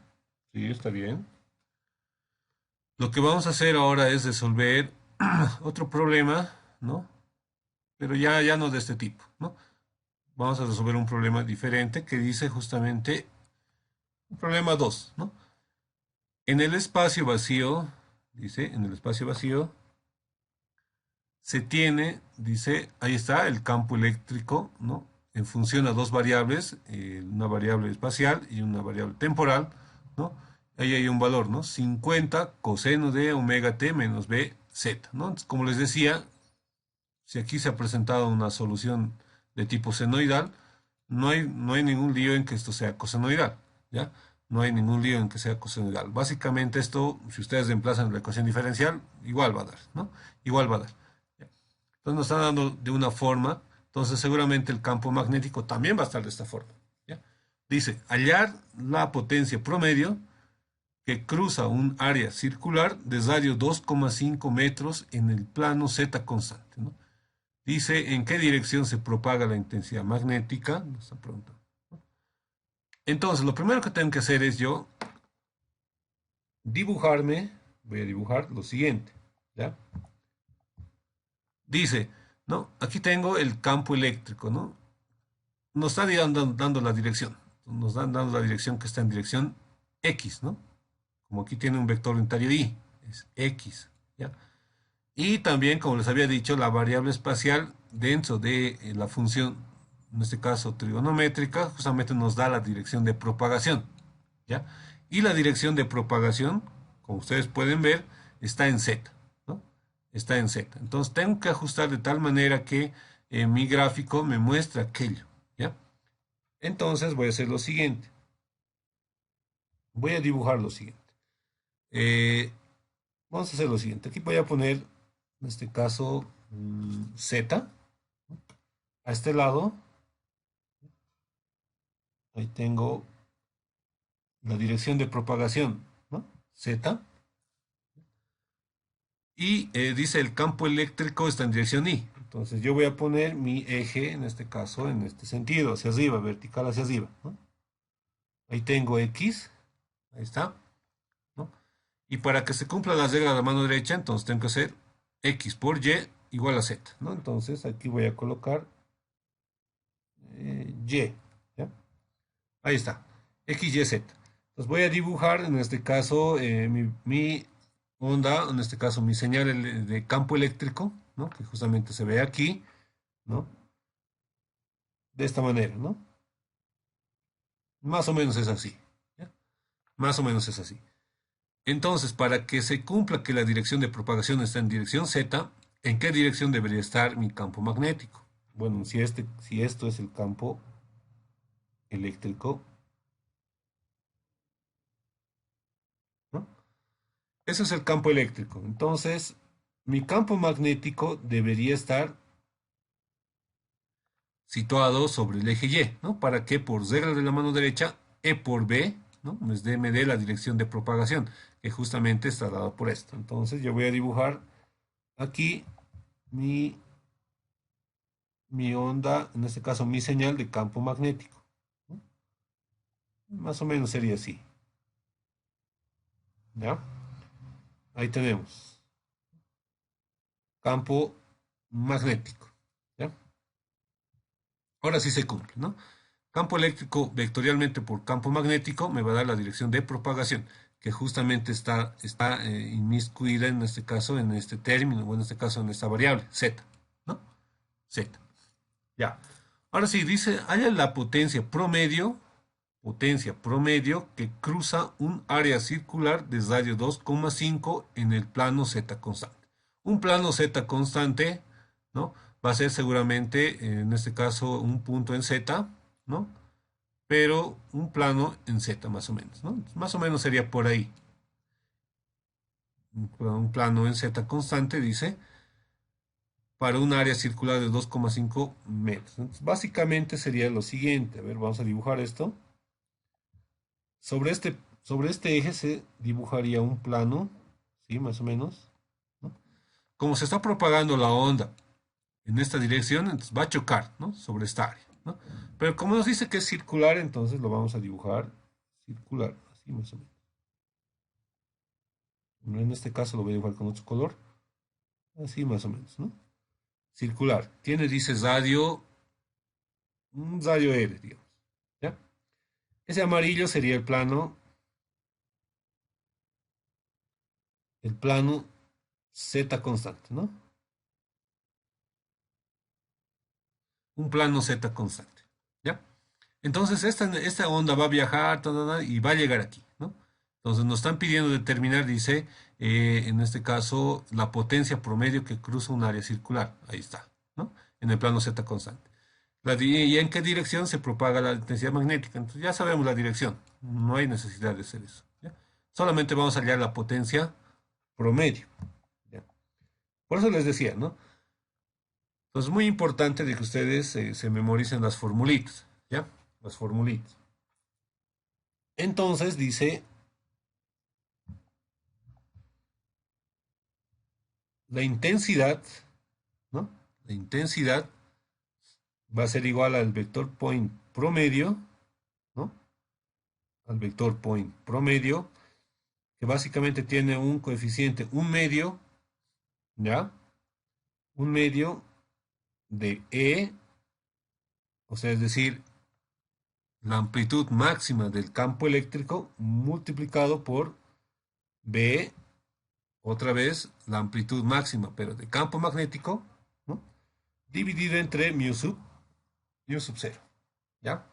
Sí, está bien. Lo que vamos a hacer ahora es resolver otro problema, ¿no? Pero ya no de este tipo, ¿no? Vamos a resolver un problema diferente que dice justamente un problema 2, ¿no? En el espacio vacío, dice, en el espacio vacío se tiene, dice, ahí está el campo eléctrico, ¿no? En función a dos variables, una variable espacial y una variable temporal, ¿no? Ahí hay un valor, ¿no? 50 coseno de omega t menos b z, ¿no? Entonces, como les decía, si aquí se ha presentado una solución de tipo senoidal, no hay ningún lío en que esto sea cosenoidal, ¿ya? No hay ningún lío en que sea cosenoidal. Básicamente esto, si ustedes reemplazan la ecuación diferencial, igual va a dar, ¿no? Igual va a dar. Entonces nos está dando de una forma, entonces seguramente el campo magnético también va a estar de esta forma, ¿ya? Dice, hallar la potencia promedio que cruza un área circular de radio 2,5 metros en el plano z constante, ¿no? Dice en qué dirección se propaga la intensidad magnética, nos está preguntando. Entonces, lo primero que tengo que hacer es yo voy a dibujar lo siguiente, ¿ya? Dice, ¿no? Aquí tengo el campo eléctrico, ¿no? Nos está dando la dirección, nos dan dando la dirección que está en dirección X, ¿no? Como aquí tiene un vector unitario Y, es X, ¿ya? Y también, como les había dicho, la variable espacial dentro de la función, en este caso trigonométrica, justamente nos da la dirección de propagación, ¿ya? Y la dirección de propagación, como ustedes pueden ver, está en Z, ¿no? Está en Z. Entonces tengo que ajustar de tal manera que mi gráfico me muestre aquello, ¿ya? Entonces voy a hacer lo siguiente. Voy a dibujar lo siguiente. Eh, Vamos a hacer lo siguiente. Aquí voy a poner, en este caso, Z. A este lado, ahí tengo la dirección de propagación, ¿no? Z. Y dice el campo eléctrico está en dirección Y. Entonces yo voy a poner mi eje, en este caso, en este sentido, hacia arriba, vertical hacia arriba, ¿no? Ahí tengo X, ahí está, ¿no? Y para que se cumpla la regla de la mano derecha, entonces tengo que hacer X por Y igual a Z, ¿no? Entonces aquí voy a colocar Y, ¿ya? Ahí está, X, Y, Z. Entonces voy a dibujar, en este caso, mi onda, en este caso mi señal de campo eléctrico, ¿no? Que justamente se ve aquí, ¿no? De esta manera, ¿no? Más o menos es así, ¿ya? Más o menos es así. Entonces, para que se cumpla que la dirección de propagación está en dirección Z, ¿en qué dirección debería estar mi campo magnético? Bueno, si esto es el campo eléctrico, ¿no? Ese es el campo eléctrico. Entonces, mi campo magnético debería estar situado sobre el eje Y, ¿no? Para que por regla de la mano derecha, E por B, ¿no? Me dé la dirección de propagación, que justamente está dada por esto. Entonces, yo voy a dibujar aquí mi, mi onda, en este caso mi señal de campo magnético, ¿no? Más o menos sería así, ¿ya? Ahí tenemos campo magnético, ¿ya? Ahora sí se cumple, ¿no? Campo eléctrico vectorialmente por campo magnético me va a dar la dirección de propagación, que justamente está inmiscuida en este caso, en este término, o en este caso en esta variable, z, ¿no? Z. Ya. Ahora sí, dice, haya la potencia promedio, potencia promedio que cruza un área circular de radio 2,5 en el plano z constante. Un plano z constante, ¿no? Va a ser seguramente, en este caso, un punto en z, ¿no? Pero un plano en z más o menos, ¿no? Más o menos sería por ahí. Un plano en z constante, dice, para un área circular de 2,5 metros. Entonces, básicamente sería lo siguiente. A ver, vamos a dibujar esto. Sobre este eje se dibujaría un plano, ¿sí? Más o menos, ¿no? Como se está propagando la onda en esta dirección, entonces va a chocar, ¿no? Sobre esta área, ¿no? Pero como nos dice que es circular, entonces lo vamos a dibujar circular, así más o menos. En este caso lo voy a dibujar con otro color, así más o menos, ¿no? Circular. Tiene, dice, radio, un radio L, digamos, ¿ya? Ese amarillo sería el plano Z constante, ¿no? Un plano Z constante, ¿ya? Entonces esta onda va a viajar y va a llegar aquí, ¿no? Entonces nos están pidiendo determinar, dice, en este caso, la potencia promedio que cruza un área circular. Ahí está, ¿no? En el plano Z constante. ¿Y en qué dirección se propaga la intensidad magnética? Entonces ya sabemos la dirección, no hay necesidad de hacer eso, ¿ya? Solamente vamos a hallar la potencia promedio, ¿ya? Por eso les decía, ¿no? Entonces es muy importante de que ustedes se memoricen las formulitas, ¿ya? Las formulitas. Entonces dice, la intensidad, ¿no? La intensidad va a ser igual al vector point promedio, ¿no? Al vector point promedio, que básicamente tiene un coeficiente, un medio, ¿ya? Un medio de E, o sea, es decir, la amplitud máxima del campo eléctrico multiplicado por B, otra vez la amplitud máxima, pero de campo magnético, ¿no? Dividido entre mu sub 0, ¿ya?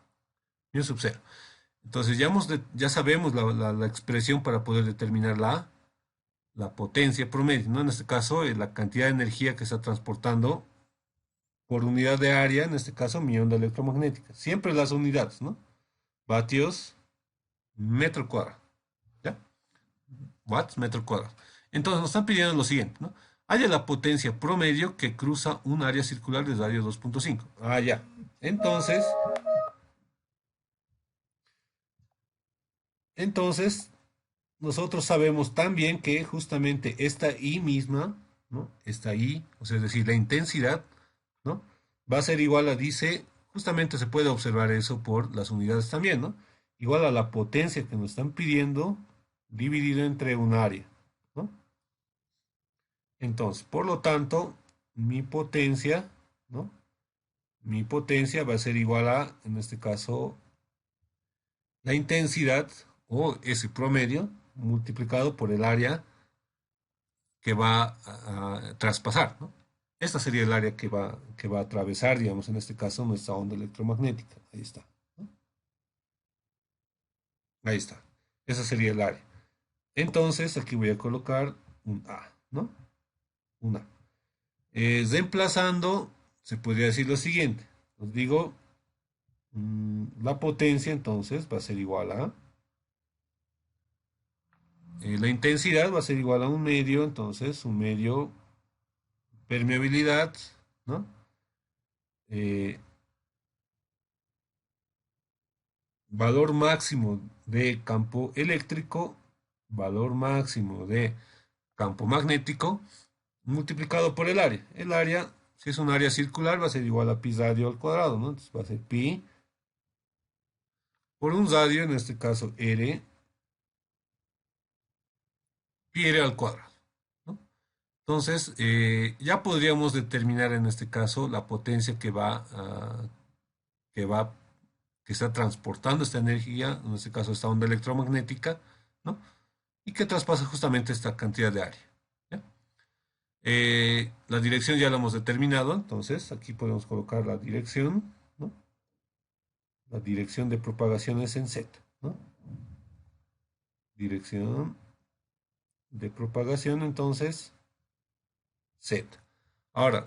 Mu sub 0. Entonces ya sabemos la expresión para poder determinar la potencia promedio, ¿no? En este caso, la cantidad de energía que está transportando por unidad de área, en este caso, mi onda electromagnética. Siempre las unidades, ¿no? Vatios, metro cuadrado, ¿ya? Watts, metro cuadrado. Entonces nos están pidiendo lo siguiente, ¿no? Haya la potencia promedio que cruza un área circular de radio 2,5. Ah, ya. Entonces, entonces, nosotros sabemos también que justamente esta I misma, ¿no? Esta I, o sea, es decir, la intensidad, ¿no? Va a ser igual a, dice, justamente se puede observar eso por las unidades también, ¿no? Igual a la potencia que nos están pidiendo dividido entre un área, ¿no? Entonces, por lo tanto, mi potencia, ¿no? Mi potencia va a ser igual a, en este caso, la intensidad o ese promedio multiplicado por el área que va a traspasar, ¿no? Esta sería el área que va a atravesar, digamos, en este caso, nuestra onda electromagnética. Ahí está, ¿no? Ahí está. Esa sería el área. Entonces, aquí voy a colocar un A, ¿no? Un A. Reemplazando, se podría decir lo siguiente. Os digo, la potencia entonces va a ser igual a la intensidad va a ser igual a un medio, entonces un medio permeabilidad, ¿no? Eh, valor máximo de campo eléctrico, valor máximo de campo magnético, multiplicado por el área. El área, si es un área circular, va a ser igual a pi radio al cuadrado, ¿no? Entonces va a ser pi por un radio, en este caso r, pi r al cuadrado, ¿no? Entonces, ya podríamos determinar en este caso la potencia que va, que está transportando esta energía, en este caso esta onda electromagnética, ¿no? Y que traspasa justamente esta cantidad de área, ¿ya? La dirección ya la hemos determinado, entonces aquí podemos colocar la dirección, ¿no? La dirección de propagación es en Z, ¿no? Dirección de propagación, entonces, Z. Ahora,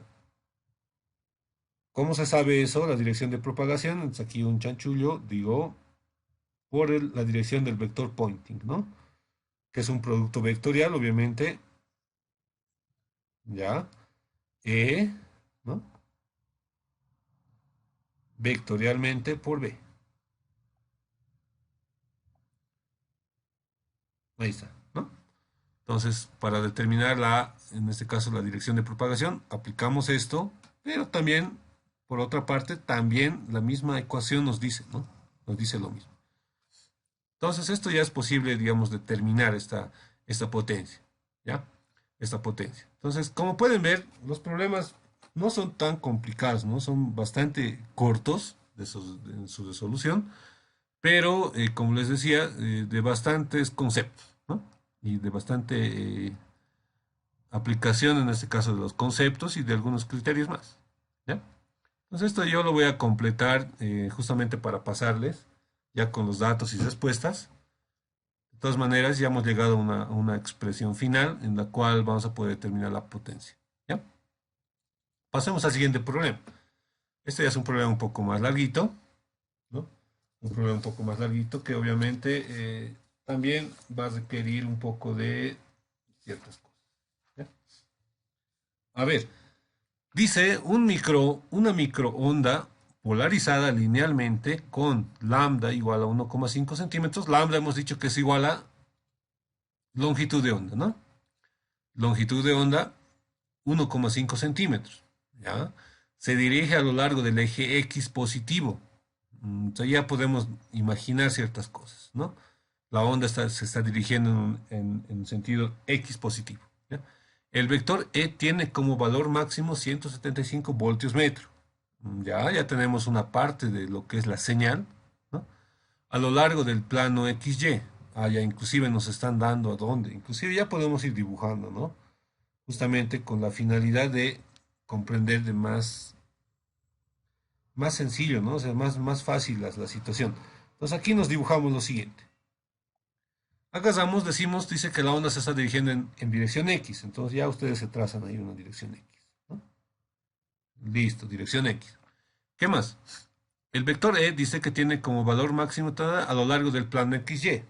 ¿cómo se sabe eso? La dirección de propagación, es aquí un chanchullo, digo, por la dirección del vector pointing, ¿no? Que es un producto vectorial, obviamente, ya, ¿no? Vectorialmente por B. Ahí está, ¿no? Entonces, para determinar en este caso, la dirección de propagación, aplicamos esto, pero también, por otra parte, también la misma ecuación nos dice, ¿no? Nos dice lo mismo. Entonces, esto ya es posible, digamos, determinar esta potencia, ¿ya? Esta potencia. Entonces, como pueden ver, los problemas no son tan complicados, ¿no? Son bastante cortos en su resolución, pero, como les decía, de bastantes conceptos, ¿no? Y de bastante aplicación, en este caso, de los conceptos y de algunos criterios más, ¿ya? Entonces, esto yo lo voy a completar justamente para pasarles, ya con los datos y respuestas. De todas maneras, ya hemos llegado a una expresión final en la cual vamos a poder determinar la potencia, ¿ya? Pasemos al siguiente problema. Este ya es un problema un poco más larguito, ¿no? Un problema un poco más larguito que obviamente también va a requerir un poco de ciertas cosas, ¿ya? A ver, dice una microonda polarizada linealmente con lambda igual a 1,5 centímetros. Lambda hemos dicho que es igual a longitud de onda, ¿no? Longitud de onda 1,5 centímetros, ¿ya? Se dirige a lo largo del eje X positivo. Entonces ya podemos imaginar ciertas cosas, ¿no? La onda se está dirigiendo en sentido X positivo, ¿ya? El vector E tiene como valor máximo 175 voltios metro. Ya tenemos una parte de lo que es la señal, ¿no? A lo largo del plano XY. Ya inclusive nos están dando a dónde. Inclusive ya podemos ir dibujando, ¿no? Justamente con la finalidad de comprender más sencillo, ¿no? O sea, más fácil la situación. Entonces aquí nos dibujamos lo siguiente. Agarramos, decimos, dice que la onda se está dirigiendo en dirección X. Entonces ya ustedes se trazan ahí una dirección X, ¿no? Listo, dirección X. ¿Qué más? El vector E dice que tiene como valor máximo a lo largo del plano XY.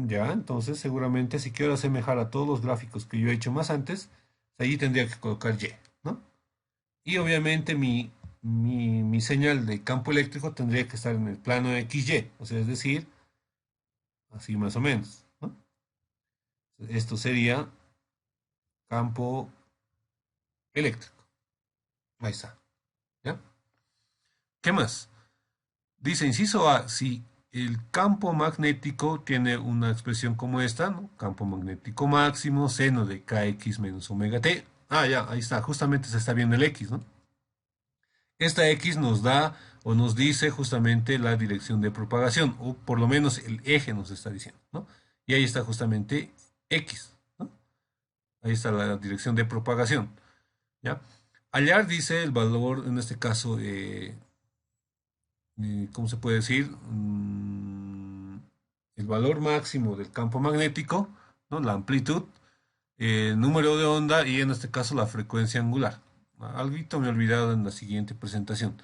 Ya, entonces seguramente si quiero asemejar a todos los gráficos que yo he hecho más antes, allí tendría que colocar Y, ¿no? Y obviamente mi señal de campo eléctrico tendría que estar en el plano XY, o sea, es decir, así más o menos, ¿no? Esto sería campo eléctrico. Ahí está, ¿ya? ¿Qué más? Dice, inciso A, si el campo magnético tiene una expresión como esta, ¿no? Campo magnético máximo, seno de kx menos omega t. Ya, ahí está, justamente se está viendo el x, ¿no? Esta X nos da o nos dice justamente la dirección de propagación, o por lo menos el eje nos está diciendo, ¿no? Y ahí está justamente X, ¿no? Ahí está la dirección de propagación, ¿ya? Hallar dice el valor, en este caso, ¿cómo se puede decir? El valor máximo del campo magnético, ¿no? La amplitud, número de onda y en este caso la frecuencia angular. Algo me he olvidado en la siguiente presentación.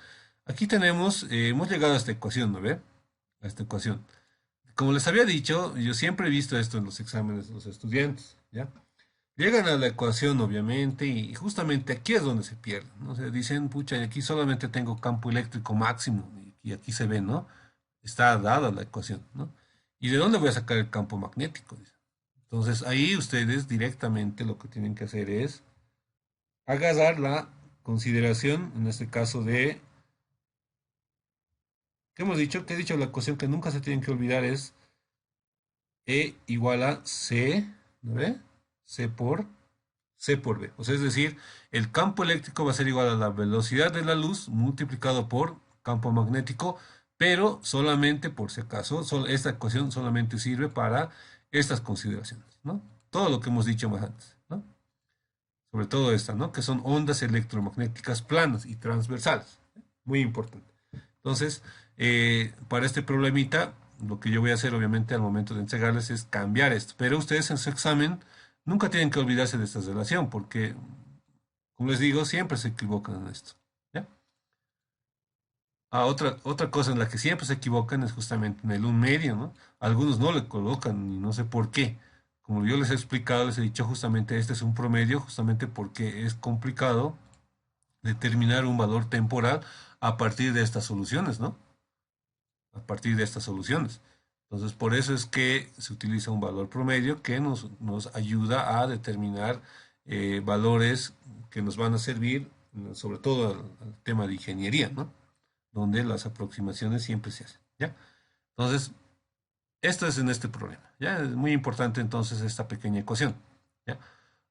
Aquí tenemos, hemos llegado a esta ecuación, ¿no ve? A esta ecuación. Como les había dicho, yo siempre he visto esto en los exámenes de los estudiantes, ¿ya? Llegan a la ecuación, obviamente, y justamente aquí es donde se pierden, ¿no? O sea, dicen, pucha, aquí solamente tengo campo eléctrico máximo, y aquí se ve, ¿no? Está dada la ecuación, ¿no? ¿Y de dónde voy a sacar el campo magnético? Dice. Entonces, ahí ustedes directamente lo que tienen que hacer es agarrar la consideración, en este caso de, ¿qué hemos dicho? Que he dicho la ecuación que nunca se tienen que olvidar es E igual a C, ¿no ve? C por B. O sea, es decir, el campo eléctrico va a ser igual a la velocidad de la luz multiplicado por campo magnético, pero solamente por si acaso, esta ecuación solamente sirve para estas consideraciones, ¿no? Todo lo que hemos dicho más antes, ¿no? Sobre todo esta, ¿no? Que son ondas electromagnéticas planas y transversales. Muy importante. Entonces, Para este problemita, lo que yo voy a hacer obviamente al momento de entregarles es cambiar esto. Pero ustedes en su examen nunca tienen que olvidarse de esta relación, porque, como les digo, siempre se equivocan en esto. ¿Ya? Otra cosa en la que siempre se equivocan es justamente en el un medio, ¿no? Algunos no le colocan y no sé por qué. Como yo les he explicado, les he dicho justamente este es un promedio, justamente porque es complicado determinar un valor temporal a partir de estas soluciones, ¿no? A partir de estas soluciones. Entonces, por eso es que se utiliza un valor promedio que nos ayuda a determinar valores que nos van a servir, sobre todo al tema de ingeniería, ¿no? Donde las aproximaciones siempre se hacen, ¿ya? Entonces, esto es en este problema, ¿ya? Es muy importante entonces esta pequeña ecuación, ¿ya?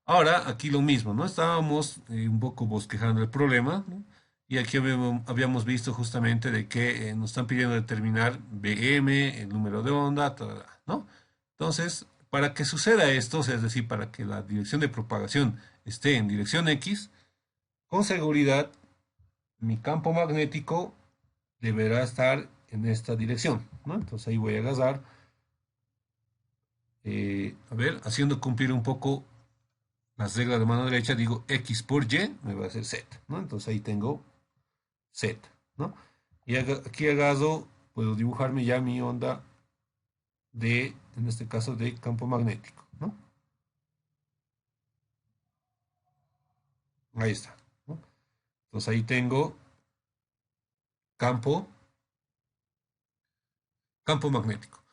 Ahora, aquí lo mismo, ¿no? Estábamos un poco bosquejando el problema, ¿no? Y aquí habíamos visto justamente de que nos están pidiendo determinar Bm, el número de onda, ¿no? Entonces, para que suceda esto, o sea, es decir, para que la dirección de propagación esté en dirección X, con seguridad mi campo magnético deberá estar en esta dirección, ¿no? Entonces ahí voy a agarrar, a ver, haciendo cumplir un poco las reglas de mano derecha, digo X por Y, me va a hacer Z, ¿no? Entonces ahí tengo Z, ¿no? Y aquí agarro, puedo dibujarme ya mi onda de, en este caso, de campo magnético, ¿no? Ahí está, ¿no? Entonces ahí tengo campo, campo magnético.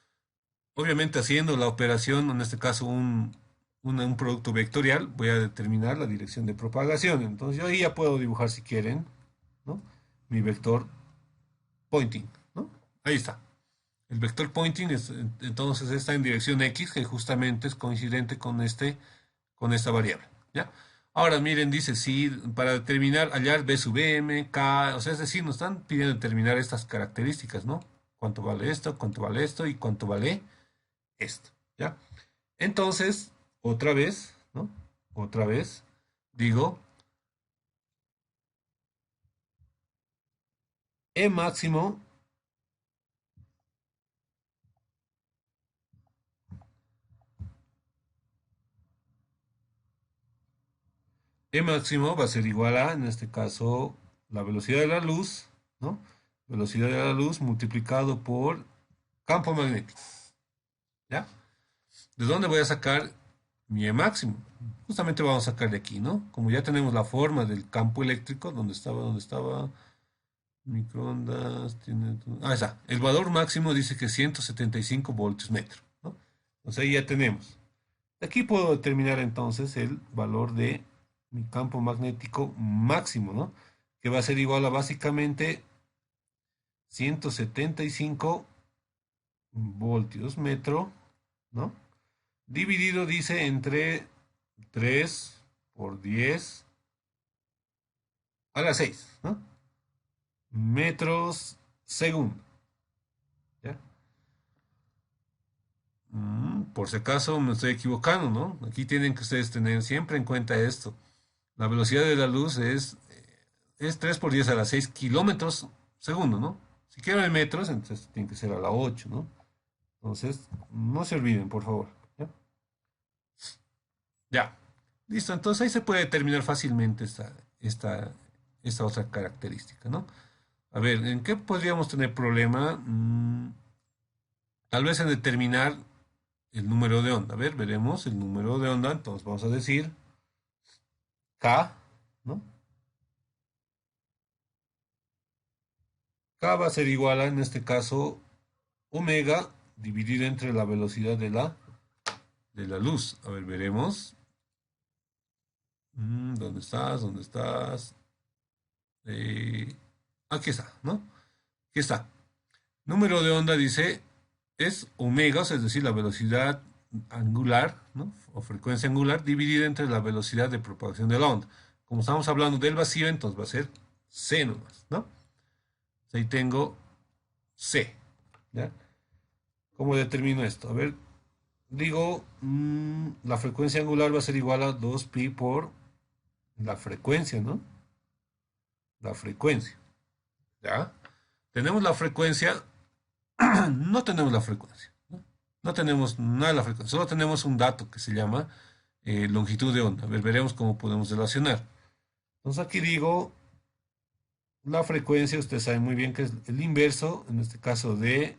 Obviamente haciendo la operación, en este caso un producto vectorial, voy a determinar la dirección de propagación. Entonces yo ahí ya puedo dibujar si quieren, ¿no? Mi vector pointing, ¿no? Ahí está. El vector pointing entonces está en dirección X, que justamente es coincidente con esta variable, ¿ya? Ahora miren, dice, si para determinar, hallar B sub M, K, o sea, es decir, nos están pidiendo determinar estas características, ¿no? Cuánto vale esto y cuánto vale esto, ¿ya? Entonces, otra vez, ¿no? Otra vez, digo, E máximo, E máximo va a ser igual a, en este caso, la velocidad de la luz, ¿no? Velocidad de la luz multiplicado por campo magnético, ¿ya? ¿De dónde voy a sacar mi E máximo? Justamente vamos a sacar de aquí, ¿no? Como ya tenemos la forma del campo eléctrico, donde estaba, microondas, ahí está. El valor máximo dice que 175 voltios metro, ¿no? Entonces ahí ya tenemos. De aquí puedo determinar entonces el valor de mi campo magnético máximo, ¿no? Que va a ser igual a básicamente 175 voltios metro, ¿no? Dividido, dice, entre 3 por 10 a la 6, ¿no? Metros segundo, ¿ya? Por si acaso me estoy equivocando, ¿no? Aquí tienen que ustedes tener siempre en cuenta esto. La velocidad de la luz es 3 por 10 a la 6 kilómetros segundo, ¿no? Si quiero en metros, entonces tiene que ser a la 8, ¿no? Entonces, no se olviden, por favor. ¿Ya? Ya. Listo, entonces ahí se puede determinar fácilmente esta otra característica, ¿no? A ver, ¿en qué podríamos tener problema? Tal vez en determinar el número de onda. A ver, veremos el número de onda. Entonces vamos a decir K, ¿no? K va a ser igual a, en este caso, omega dividido entre la velocidad de la luz. A ver, veremos. ¿Dónde estás? ¿Dónde estás? Eh, Aquí está, ¿no? Aquí está. Número de onda dice es omega, o sea, es decir, la velocidad angular, ¿no? O frecuencia angular dividida entre la velocidad de propagación de la onda. Como estamos hablando del vacío, entonces va a ser C nomás, ¿no? Ahí tengo C, ¿ya? ¿Cómo determino esto? A ver, digo, la frecuencia angular va a ser igual a 2pi por la frecuencia, ¿no? La frecuencia, ¿ya? ¿Tenemos la frecuencia? No tenemos la frecuencia. ¿No? No tenemos nada de la frecuencia. Solo tenemos un dato que se llama longitud de onda. A ver, veremos cómo podemos relacionar. Entonces aquí digo, la frecuencia, ustedes saben muy bien que es el inverso, en este caso de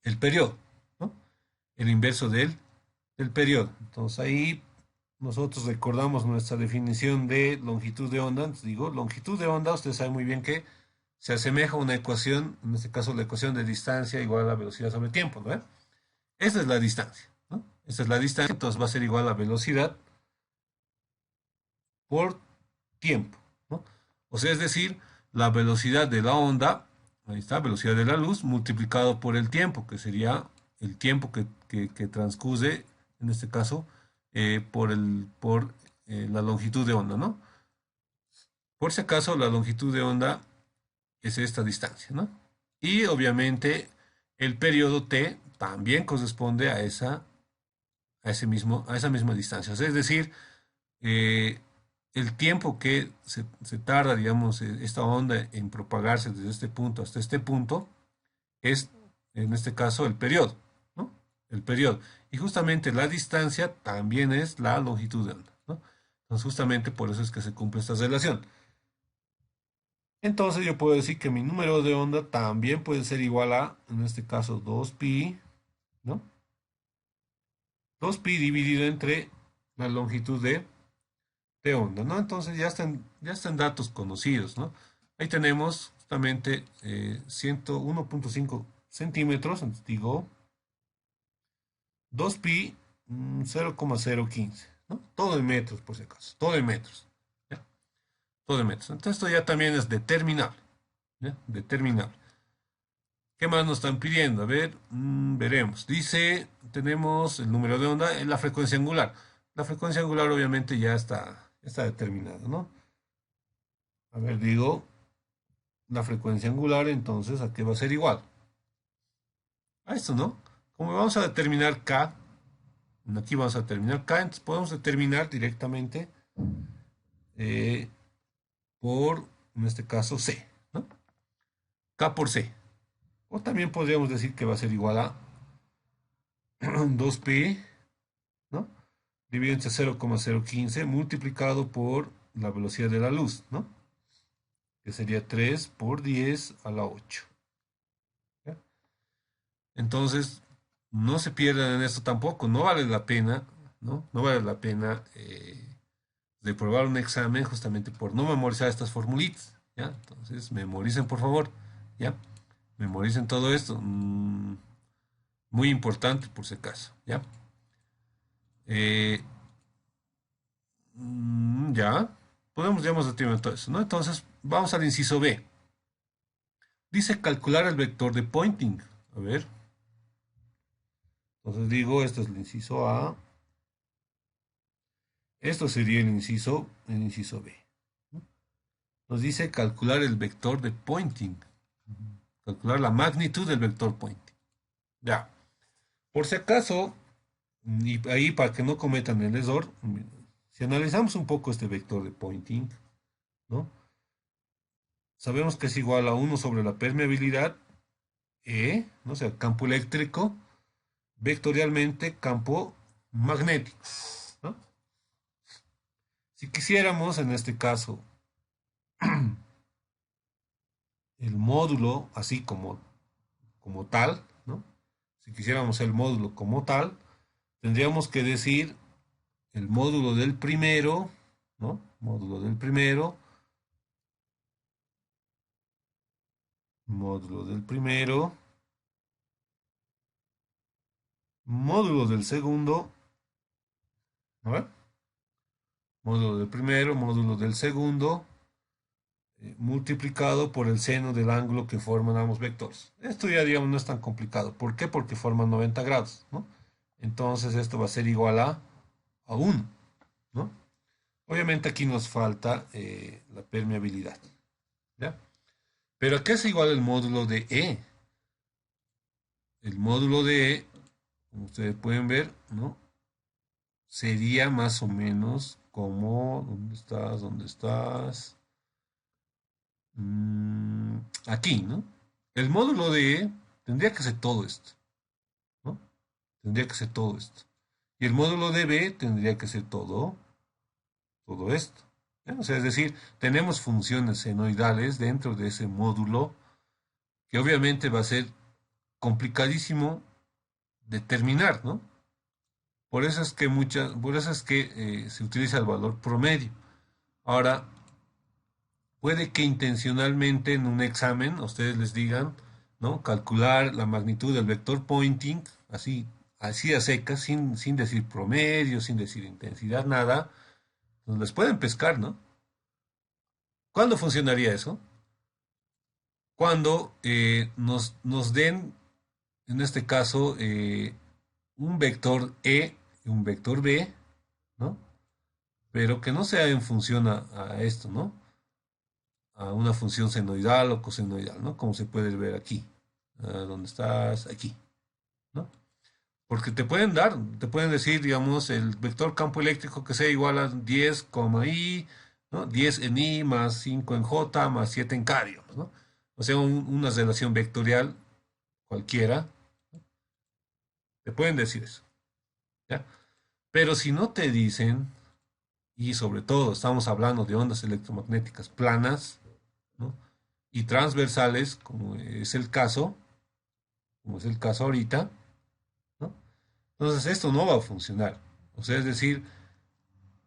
el periodo, ¿no? El inverso del periodo. Entonces ahí nosotros recordamos nuestra definición de longitud de onda. Entonces digo, longitud de onda, ustedes saben muy bien que se asemeja a una ecuación, en este caso la ecuación de distancia igual a la velocidad sobre tiempo, ¿no? Esa es la distancia, ¿no? Esa es la distancia, entonces va a ser igual a velocidad por tiempo, ¿no? O sea, es decir, la velocidad de la onda, ahí está, velocidad de la luz, multiplicado por el tiempo, que sería el tiempo que transcurre, en este caso, por la longitud de onda, ¿no? Por si acaso, la longitud de onda es esta distancia, ¿no? Y obviamente el periodo t también corresponde a esa misma distancia. O sea, es decir, eh, el tiempo que se tarda, digamos, esta onda en propagarse desde este punto hasta este punto es, en este caso, el periodo, ¿no? El periodo. Y justamente la distancia también es la longitud de onda, ¿no? Entonces, justamente por eso es que se cumple esta relación. Entonces, yo puedo decir que mi número de onda también puede ser igual a, en este caso, 2pi, ¿no? 2pi dividido entre la longitud de onda, ¿no? Entonces ya están datos conocidos, ¿no? Ahí tenemos justamente 101.5 centímetros, entonces digo 2pi 0,015, ¿no? Todo en metros, por si acaso, todo en metros, ¿ya? Todo en metros. Entonces esto ya también es determinable, ¿ya? Determinable. ¿Qué más nos están pidiendo? A ver, veremos. Dice, tenemos el número de onda en la frecuencia angular. La frecuencia angular obviamente ya está determinada, ¿no? A ver, digo, la frecuencia angular, entonces, ¿a qué va a ser igual? A esto, ¿no? Como vamos a determinar K, aquí vamos a determinar K, entonces podemos determinar directamente eh, por, en este caso, C, ¿no? K por C. O también podríamos decir que va a ser igual a 2pi, ¿no? Dividido entre 0,015 multiplicado por la velocidad de la luz, ¿no? Que sería 3 por 10 a la 8. ¿Ya? Entonces, no se pierdan en esto tampoco, no vale la pena, ¿no? No vale la pena reprobar un examen justamente por no memorizar estas formulitas, ¿ya? Entonces, memoricen por favor, ¿ya? Memoricen todo esto, muy importante por si acaso, ¿ya? Eh, ya, podemos, ya hemos determinado todo eso, ¿no? Entonces, vamos al inciso B. Dice calcular el vector de Poynting. A ver, entonces digo, esto es el inciso A, esto sería el inciso B. Nos dice calcular el vector de Poynting, calcular la magnitud del vector Poynting. Ya, por si acaso, y ahí para que no cometan el error, si analizamos un poco este vector de Poynting, ¿no? Sabemos que es igual a 1 sobre la permeabilidad E, ¿no? O sea, campo eléctrico, vectorialmente campo magnético, ¿no? Si quisiéramos, en este caso, el módulo así como tal, ¿no? Si quisiéramos el módulo como tal, tendríamos que decir el módulo del primero, ¿no? Módulo del primero, módulo del primero, módulo del segundo, ¿no? Módulo del primero, módulo del segundo, multiplicado por el seno del ángulo que forman ambos vectores. Esto ya, digamos, no es tan complicado. ¿Por qué? Porque forman 90 grados, ¿no? Entonces esto va a ser igual a 1, ¿no? Obviamente aquí nos falta la permeabilidad, ¿ya? Pero ¿qué es igual el módulo de E? El módulo de E, como ustedes pueden ver, ¿no? Sería más o menos como, ¿dónde estás? ¿Dónde estás? mm, aquí, ¿no? El módulo de E tendría que ser todo esto, ¿no? Tendría que ser todo esto. Y el módulo de B tendría que ser todo esto. ¿Ya? O sea, es decir, tenemos funciones senoidales dentro de ese módulo que obviamente va a ser complicadísimo determinar, ¿no? Por eso es que se utiliza el valor promedio. Ahora, puede que intencionalmente en un examen ustedes les digan, ¿no? Calcular la magnitud del vector pointing, así a secas, sin decir promedio, sin decir intensidad, nada, pues les pueden pescar, ¿no? ¿Cuándo funcionaría eso? Cuando nos den, en este caso, un vector E y un vector B, ¿no? Pero que no sea en función a esto, ¿no? A una función senoidal o cosenoidal, ¿no? Como se puede ver aquí, donde estás aquí, ¿no? Porque te pueden decir, digamos, el vector campo eléctrico que sea igual a 10, i, ¿no? 10 en i más 5 en j más 7 en k, digamos, ¿no? O sea, una relación vectorial cualquiera, te pueden decir eso, ¿ya? Pero si no te dicen, y sobre todo estamos hablando de ondas electromagnéticas planas, ¿no? Y transversales, como es el caso ahorita, ¿no? Entonces esto no va a funcionar. O sea, es decir,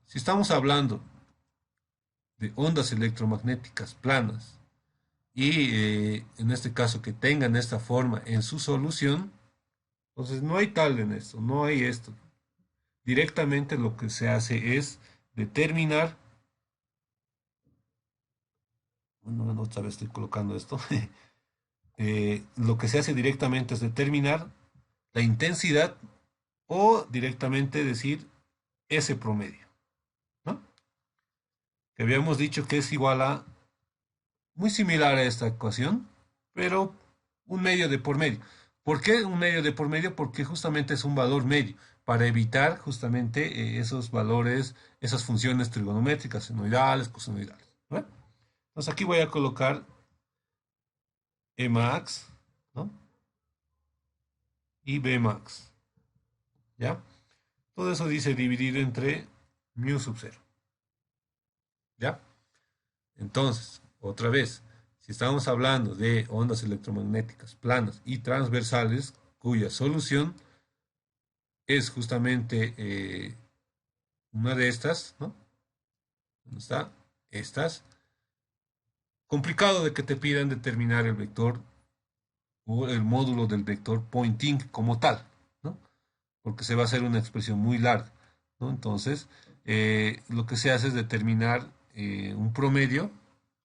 si estamos hablando de ondas electromagnéticas planas y en este caso que tengan esta forma en su solución, entonces no hay tal en esto, no hay esto. Directamente lo que se hace es determinar, bueno, otra vez estoy colocando esto, lo que se hace directamente es determinar la intensidad o directamente decir ese promedio, ¿no? Que habíamos dicho que es igual a, muy similar a esta ecuación, pero un medio de por medio. ¿Por qué un medio de por medio? Porque justamente es un valor medio, para evitar justamente esos valores, esas funciones trigonométricas, senoidales, cosenoidales, ¿no? Entonces aquí voy a colocar Emax, ¿no? Y Bmax, ¿ya? Todo eso dice dividido entre mu sub 0, ¿ya? Entonces, otra vez, si estamos hablando de ondas electromagnéticas planas y transversales, cuya solución es justamente una de estas, ¿no? ¿Dónde está? Estas. Complicado de que te pidan determinar el vector o el módulo del vector pointing como tal, ¿no? Porque se va a hacer una expresión muy larga, ¿no? Entonces, lo que se hace es determinar un promedio,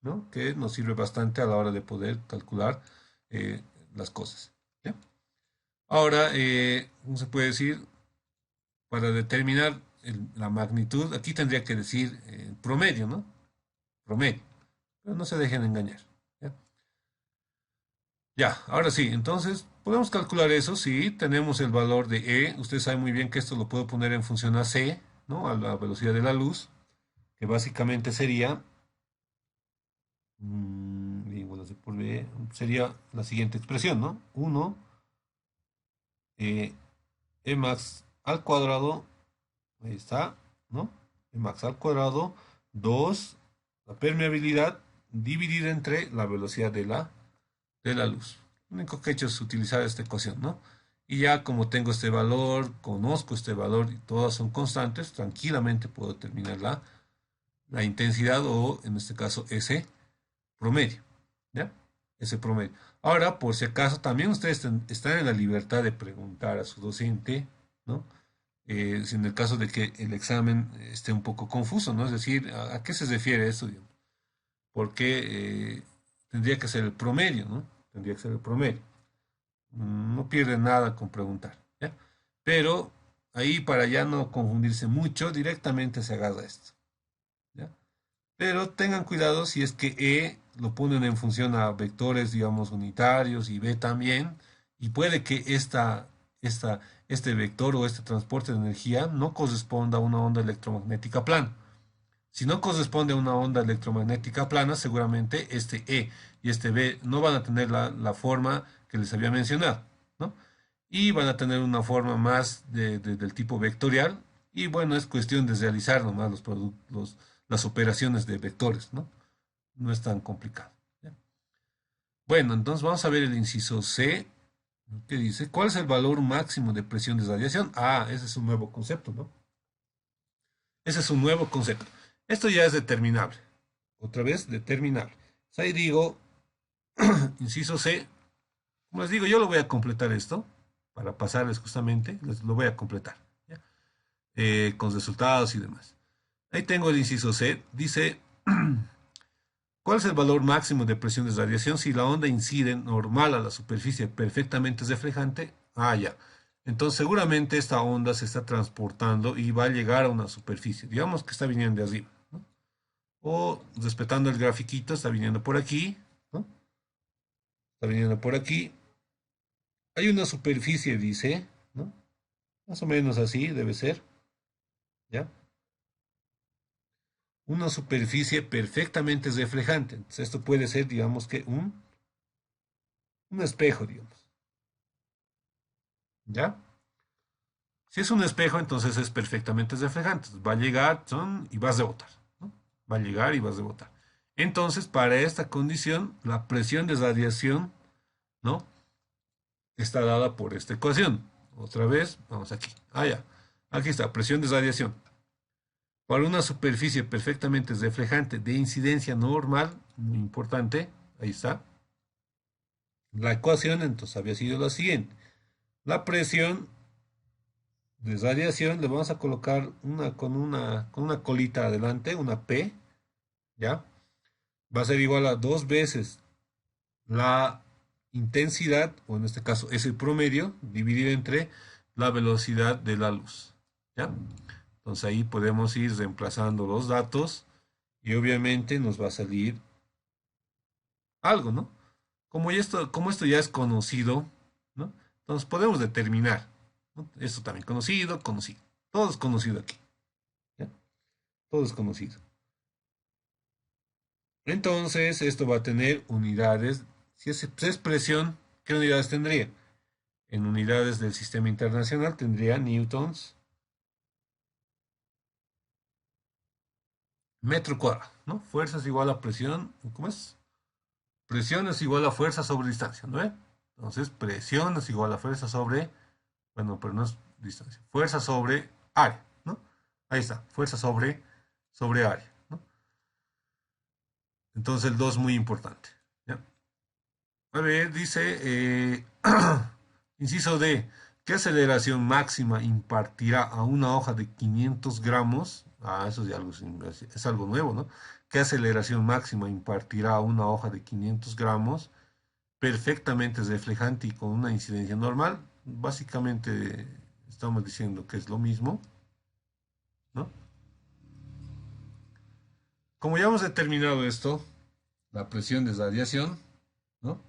¿no? Que nos sirve bastante a la hora de poder calcular eh, las cosas, ¿ya? Ahora, ¿cómo se puede decir? Para determinar la magnitud, aquí tendría que decir promedio, ¿no? Promedio. Pero no se dejen engañar, ¿ya? Ya, ahora sí, entonces podemos calcular eso, sí, tenemos el valor de E, usted sabe muy bien que esto lo puedo poner en función a C, ¿no? A la velocidad de la luz, que básicamente sería, igual a C por B, sería la siguiente expresión, ¿no? 1 E max al cuadrado, ahí está, ¿no? E max al cuadrado, 2 la permeabilidad dividida entre la velocidad de la luz. Lo único que he hecho es utilizar esta ecuación, ¿no? Y ya como tengo este valor, conozco este valor y todas son constantes, tranquilamente puedo determinar la intensidad o en este caso ese promedio, ¿ya? Ese promedio. Ahora, por si acaso, también ustedes están en la libertad de preguntar a su docente, ¿no? Si en el caso de que el examen esté un poco confuso, ¿no? Es decir, ¿a qué se refiere esto? Porque tendría que ser el promedio, ¿no? Tendría que ser el promedio. No pierde nada con preguntar, ¿ya? Pero ahí para ya no confundirse mucho, directamente se agarra esto, ¿ya? Pero tengan cuidado si es que E lo ponen en función a vectores, digamos, unitarios y B también, y puede que este vector o este transporte de energía no corresponda a una onda electromagnética plana, Si no corresponde a una onda electromagnética plana, seguramente este E y este B no van a tener la forma que les había mencionado, ¿no? Y van a tener una forma más del tipo vectorial. Y bueno, es cuestión de realizar nomás las operaciones de vectores, ¿no? No es tan complicado. ¿Ya? Bueno, entonces vamos a ver el inciso C, que dice, ¿cuál es el valor máximo de presión de radiación? Ah, ese es un nuevo concepto, ¿no? Ese es un nuevo concepto. Esto ya es determinable. Otra vez, determinable. Entonces ahí digo, inciso C, como les digo, yo lo voy a completar esto, para pasarles justamente, lo voy a completar, ¿ya? Con resultados y demás. Ahí tengo el inciso C, dice, ¿cuál es el valor máximo de presión de radiación si la onda incide normal a la superficie perfectamente reflejante? Ah, ya. Entonces seguramente esta onda se está transportando y va a llegar a una superficie. Digamos que está viniendo de arriba, ¿no? O respetando el grafiquito, está viniendo por aquí, ¿no? Está viniendo por aquí. Hay una superficie, dice, ¿no? Más o menos así debe ser, ¿ya? Una superficie perfectamente reflejante. Entonces, esto puede ser, digamos que un espejo, digamos, ¿ya? Si es un espejo, entonces es perfectamente reflejante. Entonces, va a llegar y vas a rebotar, ¿no? Va a llegar y vas a rebotar. Entonces, para esta condición, la presión de radiación, ¿no? Está dada por esta ecuación. Otra vez, vamos aquí. Ah, ya. Aquí está, presión de radiación. Para una superficie perfectamente reflejante de incidencia normal, muy importante, ahí está. La ecuación entonces había sido la siguiente. La presión de radiación le vamos a colocar con una colita adelante, una P, ¿ya? Va a ser igual a dos veces la intensidad, o en este caso es el promedio, dividido entre la velocidad de la luz, ¿ya? Entonces ahí podemos ir reemplazando los datos y obviamente nos va a salir algo, ¿no? Como esto ya es conocido, ¿no? Entonces podemos determinar, ¿no? Esto también conocido, conocido. Todo es conocido aquí, ¿ya? Todo es conocido. Entonces esto va a tener unidades. Si es presión, ¿qué unidades tendría? En unidades del sistema internacional tendría newtons metro cuadrado, ¿no? Fuerza es igual a presión, ¿cómo es? Presión es igual a fuerza sobre distancia, ¿no? Entonces, presión es igual a fuerza sobre, bueno, pero no es distancia, fuerza sobre área, ¿no? Ahí está, fuerza sobre área, ¿no? Entonces el 2 es muy importante, ¿ya? A ver, dice, inciso D, ¿qué aceleración máxima impartirá a una hoja de 500 gramos? Ah, eso ya es algo nuevo, ¿no? ¿Qué aceleración máxima impartirá a una hoja de 500 gramos perfectamente reflejante y con una incidencia normal? Básicamente estamos diciendo que es lo mismo, ¿no? Como ya hemos determinado esto, la presión de radiación, ¿no?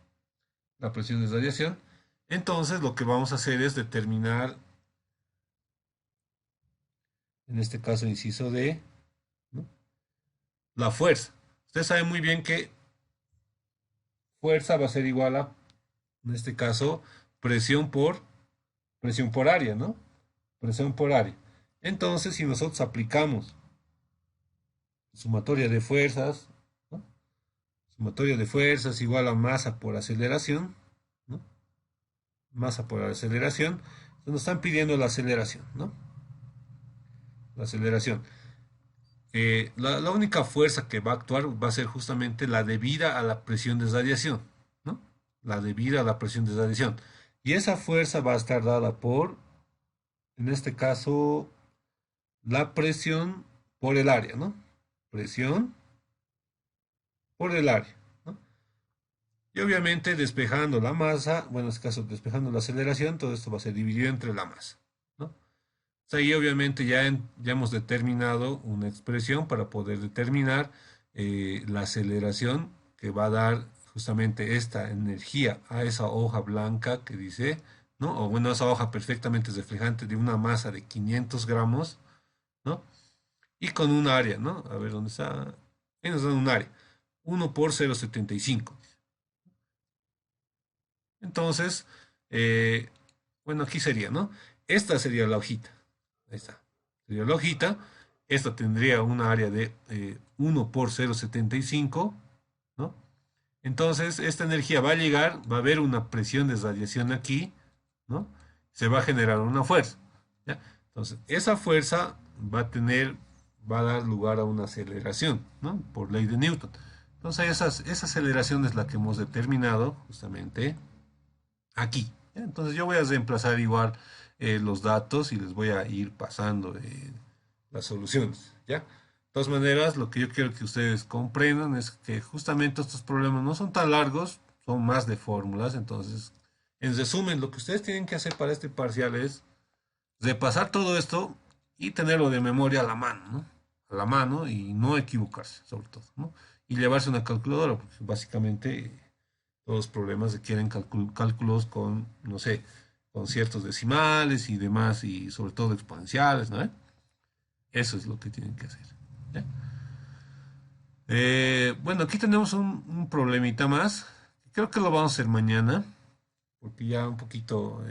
La presión de radiación, entonces lo que vamos a hacer es determinar, en este caso inciso D, ¿no? La fuerza. Usted sabe muy bien que fuerza va a ser igual a, en este caso, presión por área, ¿no? Presión por área. Entonces, si nosotros aplicamos sumatoria de fuerzas, ¿no? Sumatoria de fuerzas igual a masa por aceleración, ¿no? Masa por aceleración. Nos están pidiendo la aceleración, ¿no? La aceleración. La única fuerza que va a actuar va a ser justamente la debida a la presión de radiación, ¿no? La debida a la presión de radiación. Y esa fuerza va a estar dada por, en este caso, la presión por el área, ¿no? Presión por el área, ¿no? Y obviamente despejando la masa, bueno, en este caso despejando la aceleración, todo esto va a ser dividido entre la masa, ¿no? O sea, ahí obviamente ya hemos determinado una expresión para poder determinar la aceleración que va a dar justamente esta energía a esa hoja blanca que dice, ¿no? O bueno, esa hoja perfectamente reflejante de una masa de 500 gramos, ¿no? y con un área, ¿no? A ver, ¿dónde está? Ahí nos dan un área. 1 por 0,75. Entonces, eh, bueno, aquí sería, ¿no? Esta sería la hojita. Ahí está. Sería la hojita. Esta tendría un área de 1 por 0,75, ¿no? Entonces, esta energía va a llegar, va a haber una presión de radiación aquí, ¿no? Se va a generar una fuerza, ¿ya? Entonces, esa fuerza va a dar lugar a una aceleración, ¿no? Por ley de Newton. Entonces, esa aceleración es la que hemos determinado justamente aquí, ¿ya? Entonces, yo voy a reemplazar igual los datos y les voy a ir pasando las soluciones, ¿ya? De todas maneras, lo que yo quiero que ustedes comprendan es que justamente estos problemas no son tan largos, son más de fórmulas. Entonces, en resumen, lo que ustedes tienen que hacer para este parcial es repasar todo esto y tenerlo de memoria a la mano, ¿no? A la mano y no equivocarse, sobre todo, ¿no? Y llevarse una calculadora, porque básicamente todos los problemas requieren cálculos con, no sé, con ciertos decimales y demás, y sobre todo exponenciales, ¿no? Eso es lo que tienen que hacer, ¿ya? Bueno, aquí tenemos un problemita más. Creo que lo vamos a hacer mañana, porque ya un poquito,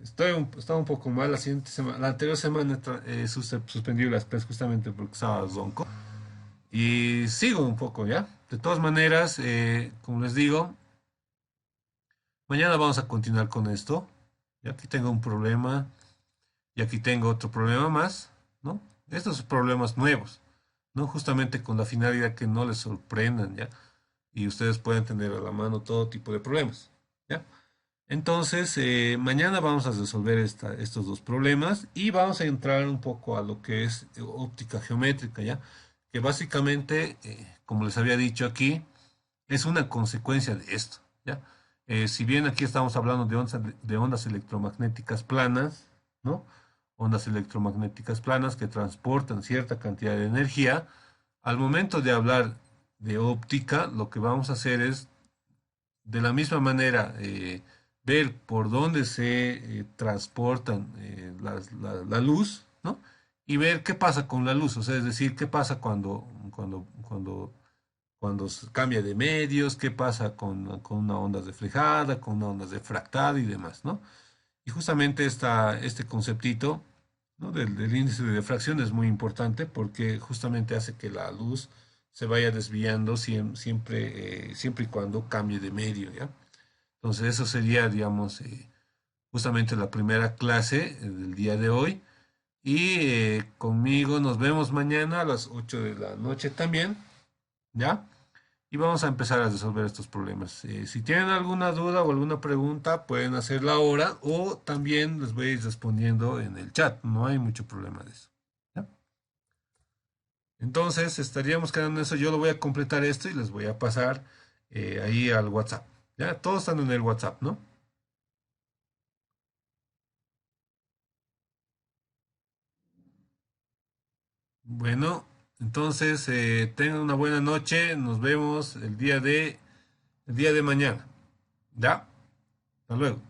estaba un poco mal. La anterior semana suspendí las clases justamente porque estaba zonco. Y sigo un poco, ¿ya? De todas maneras, como les digo, mañana vamos a continuar con esto. Y aquí tengo un problema y aquí tengo otro problema más, ¿no? Estos son problemas nuevos, ¿no? Justamente con la finalidad que no les sorprendan, ¿ya? Y ustedes pueden tener a la mano todo tipo de problemas, ¿ya? Entonces, mañana vamos a resolver estos dos problemas y vamos a entrar un poco a lo que es óptica geométrica, ¿ya? Que básicamente, como les había dicho aquí, es una consecuencia de esto, ¿ya? Si bien aquí estamos hablando de ondas electromagnéticas planas, ¿no? Ondas electromagnéticas planas que transportan cierta cantidad de energía, al momento de hablar de óptica, lo que vamos a hacer es, de la misma manera, ver por dónde se transportan la luz, ¿no? Y ver qué pasa con la luz, o sea, es decir, qué pasa cuando se cambia de medios, qué pasa con una onda reflejada, con una onda refractada y demás, ¿no? Y justamente este conceptito, ¿no? del índice de difracción es muy importante porque justamente hace que la luz se vaya desviando siempre y cuando cambie de medio, ¿ya? Entonces eso sería, digamos, justamente la primera clase del día de hoy. Y conmigo nos vemos mañana a las 8 de la noche también, ¿ya? Y vamos a empezar a resolver estos problemas. Si tienen alguna duda o alguna pregunta, pueden hacerla ahora o también les voy a ir respondiendo en el chat. No hay mucho problema de eso, ¿ya? Entonces, estaríamos quedando en eso. Yo lo voy a completar esto y les voy a pasar ahí al WhatsApp. ¿Ya? Todos están en el WhatsApp, ¿no? Bueno, entonces tengan una buena noche. Nos vemos el día de mañana. ¿Ya? Hasta luego.